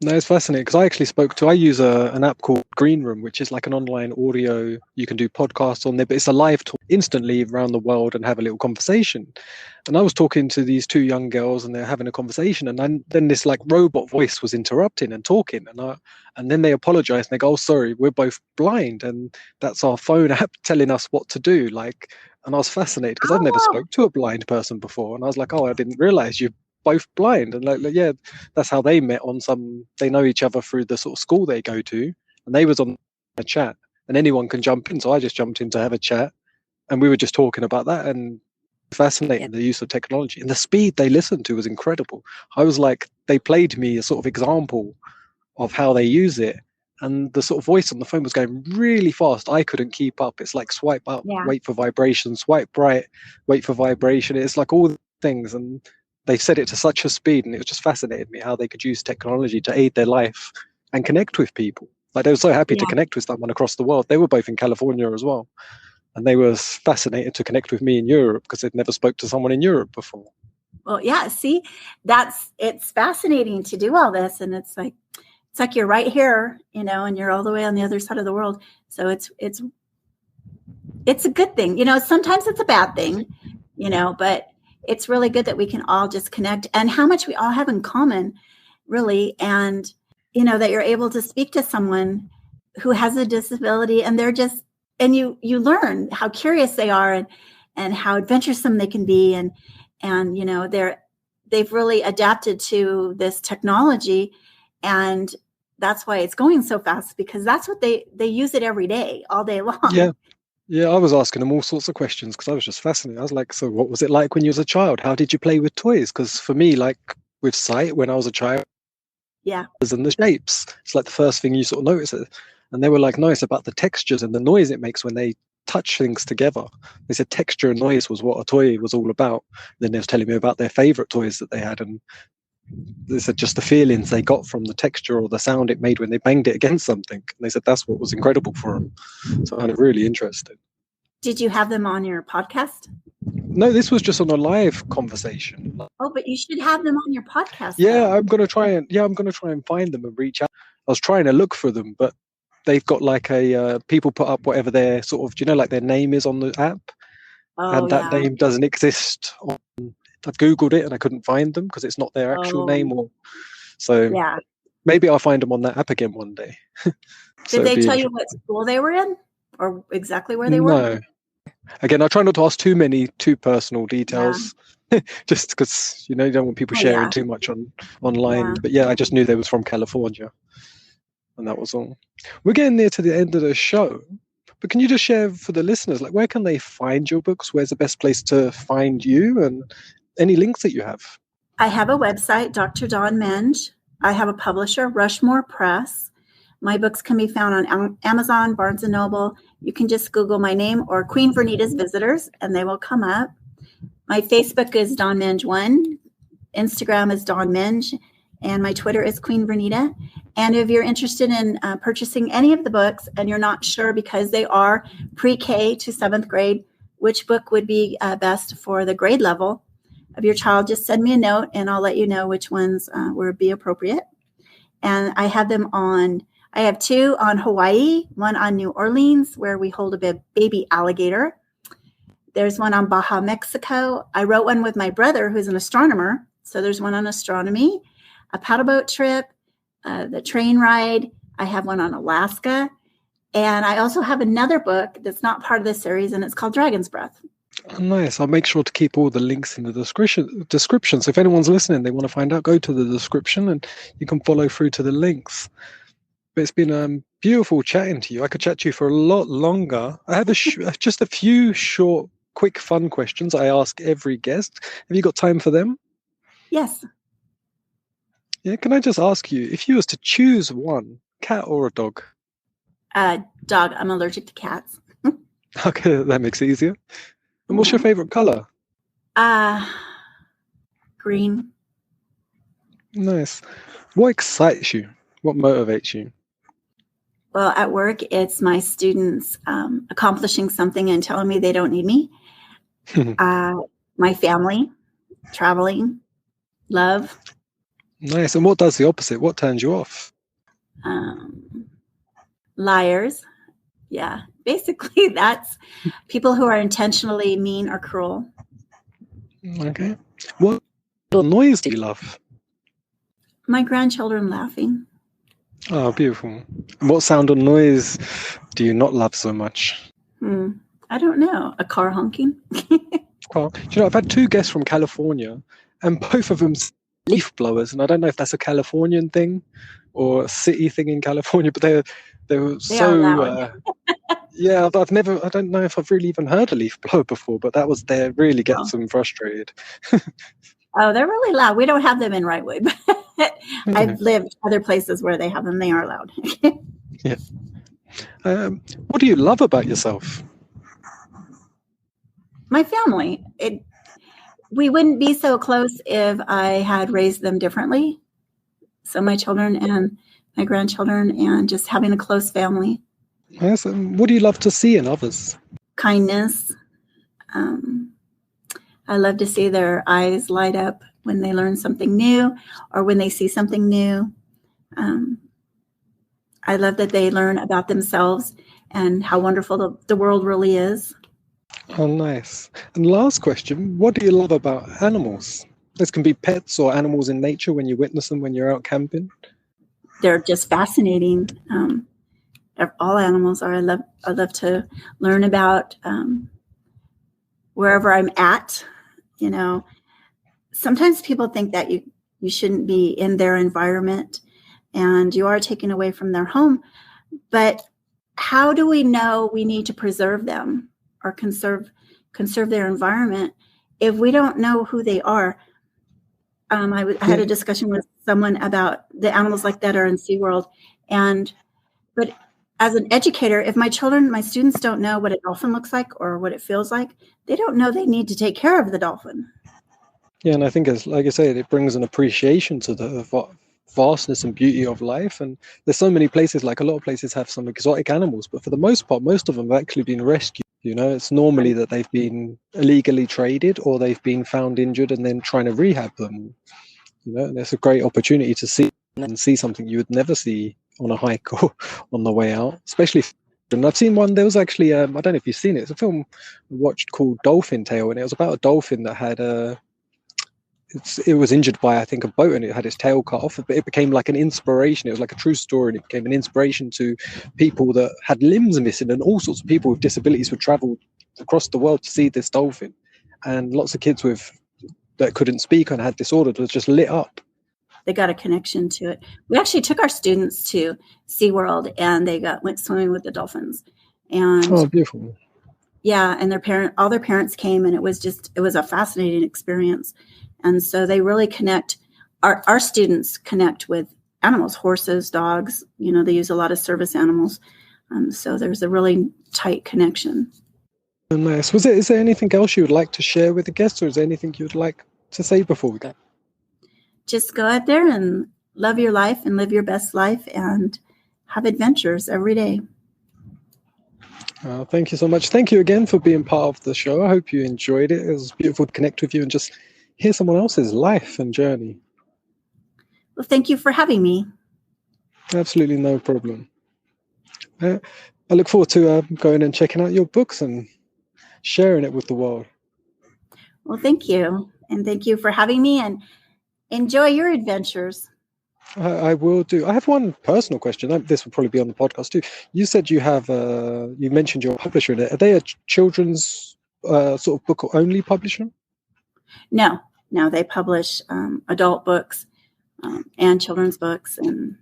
No, it's fascinating because I use an app called Greenroom, which is like an online audio. You can do podcasts on there, but it's a live talk instantly around the world and have a little conversation. And I was talking to these two young girls and they're having a conversation. And then this like robot voice was interrupting and talking. And then they apologized and they go, oh, sorry, we're both blind. And that's our phone app telling us what to do. And I was fascinated because I've never spoke to a blind person before. And I was like, oh, I didn't realize you both blind. And that's how they met they know each other through the sort of school they go to, and they was on a chat and anyone can jump in, so I just jumped in to have a chat and we were just talking about that. And fascinating, the use of technology and the speed they listened to was incredible. I was like, they played me a sort of example of how they use it, and the sort of voice on the phone was going really fast. I couldn't keep up. It's like swipe up, wait for vibration, swipe right, wait for vibration. It's like all the things, and they said it to such a speed, and it was just fascinated me how they could use technology to aid their life and connect with people. Like they were so happy to connect with someone across the world. They were both in California as well. And they were fascinated to connect with me in Europe because they'd never spoke to someone in Europe before. Well, yeah, see, it's fascinating to do all this. And it's like you're right here, and you're all the way on the other side of the world. So it's a good thing. Sometimes it's a bad thing, but it's really good that we can all just connect, and how much we all have in common, really. And, that you're able to speak to someone who has a disability, and and you learn how curious they are, and how adventuresome they can be. And they've really adapted to this technology, and that's why it's going so fast, because that's what they use it every day, all day long. Yeah, I was asking them all sorts of questions because I was just fascinated. I was like, so what was it like when you was a child? How did you play with toys? Because for me, like with sight, when I was a child, and the shapes, it's like the first thing you sort of notice it. And they were like, no, it's about the textures and the noise it makes when they touch things together. They said texture and noise was what a toy was all about. Then they was telling me about their favorite toys that they had, and they said just the feelings they got from the texture or the sound it made when they banged it against something. And they said that's what was incredible for them. So I found it really interesting. Did you have them on your podcast? No, this was just on a live conversation. Oh, but you should have them on your podcast. Yeah, though. I'm gonna try and find them and reach out. I was trying to look for them, but they've got like people put up whatever their sort of, like their name is on the app, and that name doesn't exist on. I've Googled it and I couldn't find them because it's not their actual name. Maybe I'll find them on that app again one day. Did they tell you what school they were in, or exactly where they were? No. Again, I try not to ask too personal details, just because you don't want people sharing too much online. But I just knew they was from California, and that was all. We're getting near to the end of the show. But can you just share for the listeners, like, where can they find your books? Where's the best place to find you, and any links that you have? I have a website, Dr. Dawn Menge. I have a publisher, Rushmore Press. My books can be found on Amazon, Barnes & Noble. You can just Google my name or Queen Vernita's Visitors, and they will come up. My Facebook is Dawn Menge 1. Instagram is Dawn Menge. And my Twitter is Queen Vernita. And if you're interested in purchasing any of the books and you're not sure, because they are pre-K to 7th grade, which book would be best for the grade level of your child, just send me a note and I'll let you know which ones would be appropriate. And I have them I have 2 on Hawaii, 1 on New Orleans, where we hold a baby alligator. There's 1 on Baja, Mexico. I wrote one with my brother, who's an astronomer. So there's 1 on astronomy, a paddleboat trip, the train ride. I have 1 on Alaska. And I also have another book that's not part of this series, and it's called Dragon's Breath. Oh, nice. I'll make sure to keep all the links in the description. So if anyone's listening, they want to find out, go to the description and you can follow through to the links. But it's been beautiful chatting to you. I could chat to you for a lot longer. I have just a few short, quick, fun questions I ask every guest. Have you got time for them? Yes. Yeah. Can I just ask you, if you was to choose one, cat or a dog? Dog. I'm allergic to cats. Okay, that makes it easier. And what's your favorite color? Green. Nice. What excites you? What motivates you? Well, at work, it's my students accomplishing something and telling me they don't need me. My family, traveling, love. Nice. And what does the opposite? What turns you off? Liars. Yeah. Basically, that's people who are intentionally mean or cruel. Okay. What noise do you love? My grandchildren laughing. Oh, beautiful. And what sound or noise do you not love so much? I don't know. A car honking. Well, I've had 2 guests from California, and both of them leaf blowers, and I don't know if that's a Californian thing or a city thing in California, but they were so. Yeah, I don't know if I've really even heard a leaf blower before, but that really gets them frustrated. Oh, they're really loud. We don't have them in Wrightwood, but I've lived other places where they have them. They are loud. Yeah. What do you love about yourself? My family. We wouldn't be so close if I had raised them differently. So my children and my grandchildren, and just having a close family. Yes. What do you love to see in others? Kindness, I love to see their eyes light up when they learn something new or when they see something new. I love that they learn about themselves and how wonderful the world really is. Oh, nice. And last question, what do you love about animals? This can be pets or animals in nature when you witness them when you're out camping. They're just fascinating. All animals are. I love to learn about wherever I'm at. You know, sometimes people think that you shouldn't be in their environment and you are taken away from their home. But how do we know we need to preserve them or conserve their environment if we don't know who they are? I had a discussion with someone about the animals like that are in SeaWorld. But as an educator, if my students don't know what a dolphin looks like or what it feels like, they don't know they need to take care of the dolphin. Yeah, and I think, as like I said, it brings an appreciation to the vastness and beauty of life. And there's so many places, like a lot of places have some exotic animals, but for the most part, most of them have actually been rescued. You know, it's normally that they've been illegally traded or they've been found injured and then trying to rehab them. You know, and it's a great opportunity to see something you would never see on a hike or on the way out, especially. And I've seen one. There was actually, I don't know if you've seen it. It's a film I watched called Dolphin Tale, and it was about a dolphin that had it was injured by, I think, a boat, and it had its tail cut off. But it became like an inspiration. It was like a true story, and it became an inspiration to people that had limbs missing, and all sorts of people with disabilities would travel across the world to see this dolphin. And lots of kids that couldn't speak and had disorders was just lit up. They got a connection to it. We actually took our students to SeaWorld and they went swimming with the dolphins. And oh, beautiful. Yeah, and all their parents came, and it was a fascinating experience. And so they really connect. Our students connect with animals, horses, dogs. You know, they use a lot of service animals. So there's a really tight connection. Oh, nice. Is there anything else you would like to share with the guests, or is there anything you would like to say before we go? Just go out there and love your life and live your best life and have adventures every day. Thank you so much. Thank you again for being part of the show. I hope you enjoyed it. It was beautiful to connect with you and just hear someone else's life and journey. Well, thank you for having me. Absolutely no problem. I look forward to going and checking out your books and sharing it with the world. Well, thank you. And thank you for having me, and enjoy your adventures. I will do. I have one personal question. This will probably be on the podcast too. You said you have, you mentioned your publisher in it. Are they a children's sort of book only publisher? No, they publish adult books and children's books. And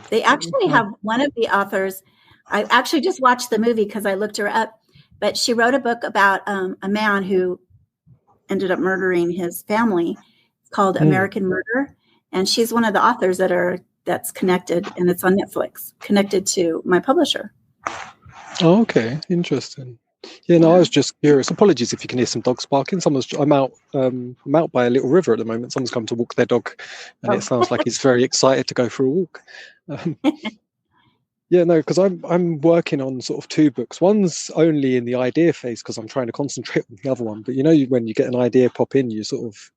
they actually have one of the authors. I actually just watched the movie because I looked her up, but she wrote a book about a man who ended up murdering his family. It's called American Murder. And she's one of the authors that's connected, and it's on Netflix, connected to my publisher. Oh, okay. Interesting. Yeah, no, I was just curious. Apologies if you can hear some dogs barking. I'm out by a little river at the moment. Someone's come to walk their dog, and it sounds like he's very excited to go for a walk. Yeah, no, because I'm working on sort of two books. One's only in the idea phase because I'm trying to concentrate on the other one. But you know, when you get an idea pop in, you sort of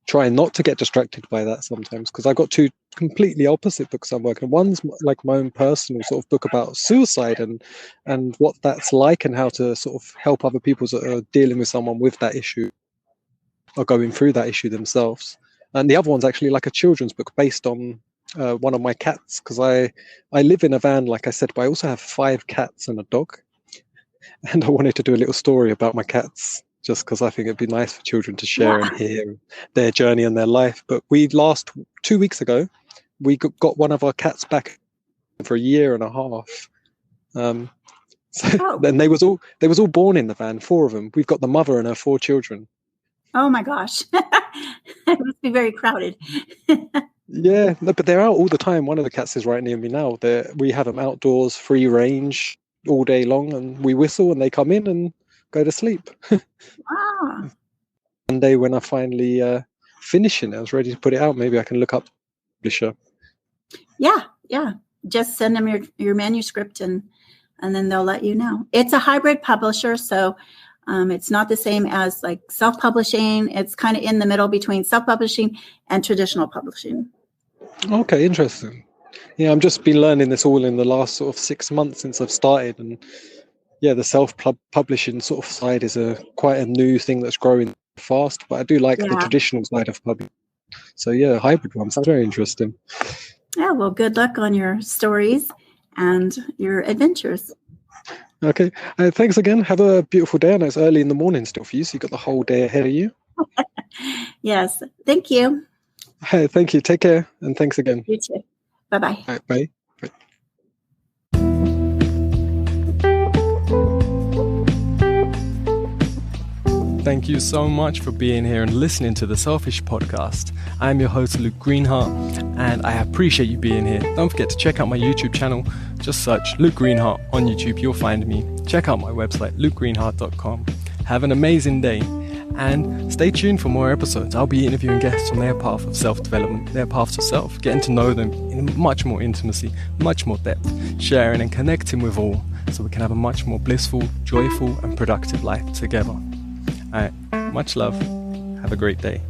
try not to get distracted by that sometimes, because I've got two completely opposite books I'm working on. One's like my own personal sort of book about suicide and what that's like and how to sort of help other people that are dealing with someone with that issue or going through that issue themselves. And the other one's actually like a children's book based on one of my cats, because I live in a van, like I said, but I also have 5 cats and a dog. And I wanted to do a little story about my cats, just because I think it'd be nice for children to share and hear their journey and their life. But 2 weeks ago, we got one of our cats back for 1.5 years. Then they was all born in the van, 4 of them. We've got the mother and her 4 children. Oh my gosh. It must be very crowded. Yeah, no, but they're out all the time. One of the cats is right near me now. We have them outdoors, free range, all day long, and we whistle and they come in and go to sleep. Wow. One day when I finally finish it, I was ready to put it out. Maybe I can look up publisher. Yeah. Just send them your manuscript and then they'll let you know. It's a hybrid publisher, so It's not the same as like self-publishing. It's kind of in the middle between self-publishing and traditional publishing. Okay, interesting. Yeah, I've just been learning this all in the last sort of 6 months since I've started, and yeah, the self-publishing sort of side is quite a new thing that's growing fast. But I do like the traditional side of publishing. So yeah, hybrid one sounds very interesting. Yeah, well, good luck on your stories and your adventures. Okay, thanks again. Have a beautiful day. I know it's early in the morning still for you, so you've got the whole day ahead of you. Yes, thank you. Thank you. Take care, and thanks again. You too. Bye-bye. All right, bye. Thank you so much for being here and listening to the Selfish Podcast. I'm your host, Luke Greenheart, and I appreciate you being here. Don't forget to check out my YouTube channel. Just search Luke Greenheart on YouTube. You'll find me. Check out my website, lukegreenheart.com. Have an amazing day, and stay tuned for more episodes. I'll be interviewing guests on their path of self-development, their path to self, getting to know them in much more intimacy, much more depth, sharing and connecting with all, so we can have a much more blissful, joyful, and productive life together. All right, much love. Have a great day.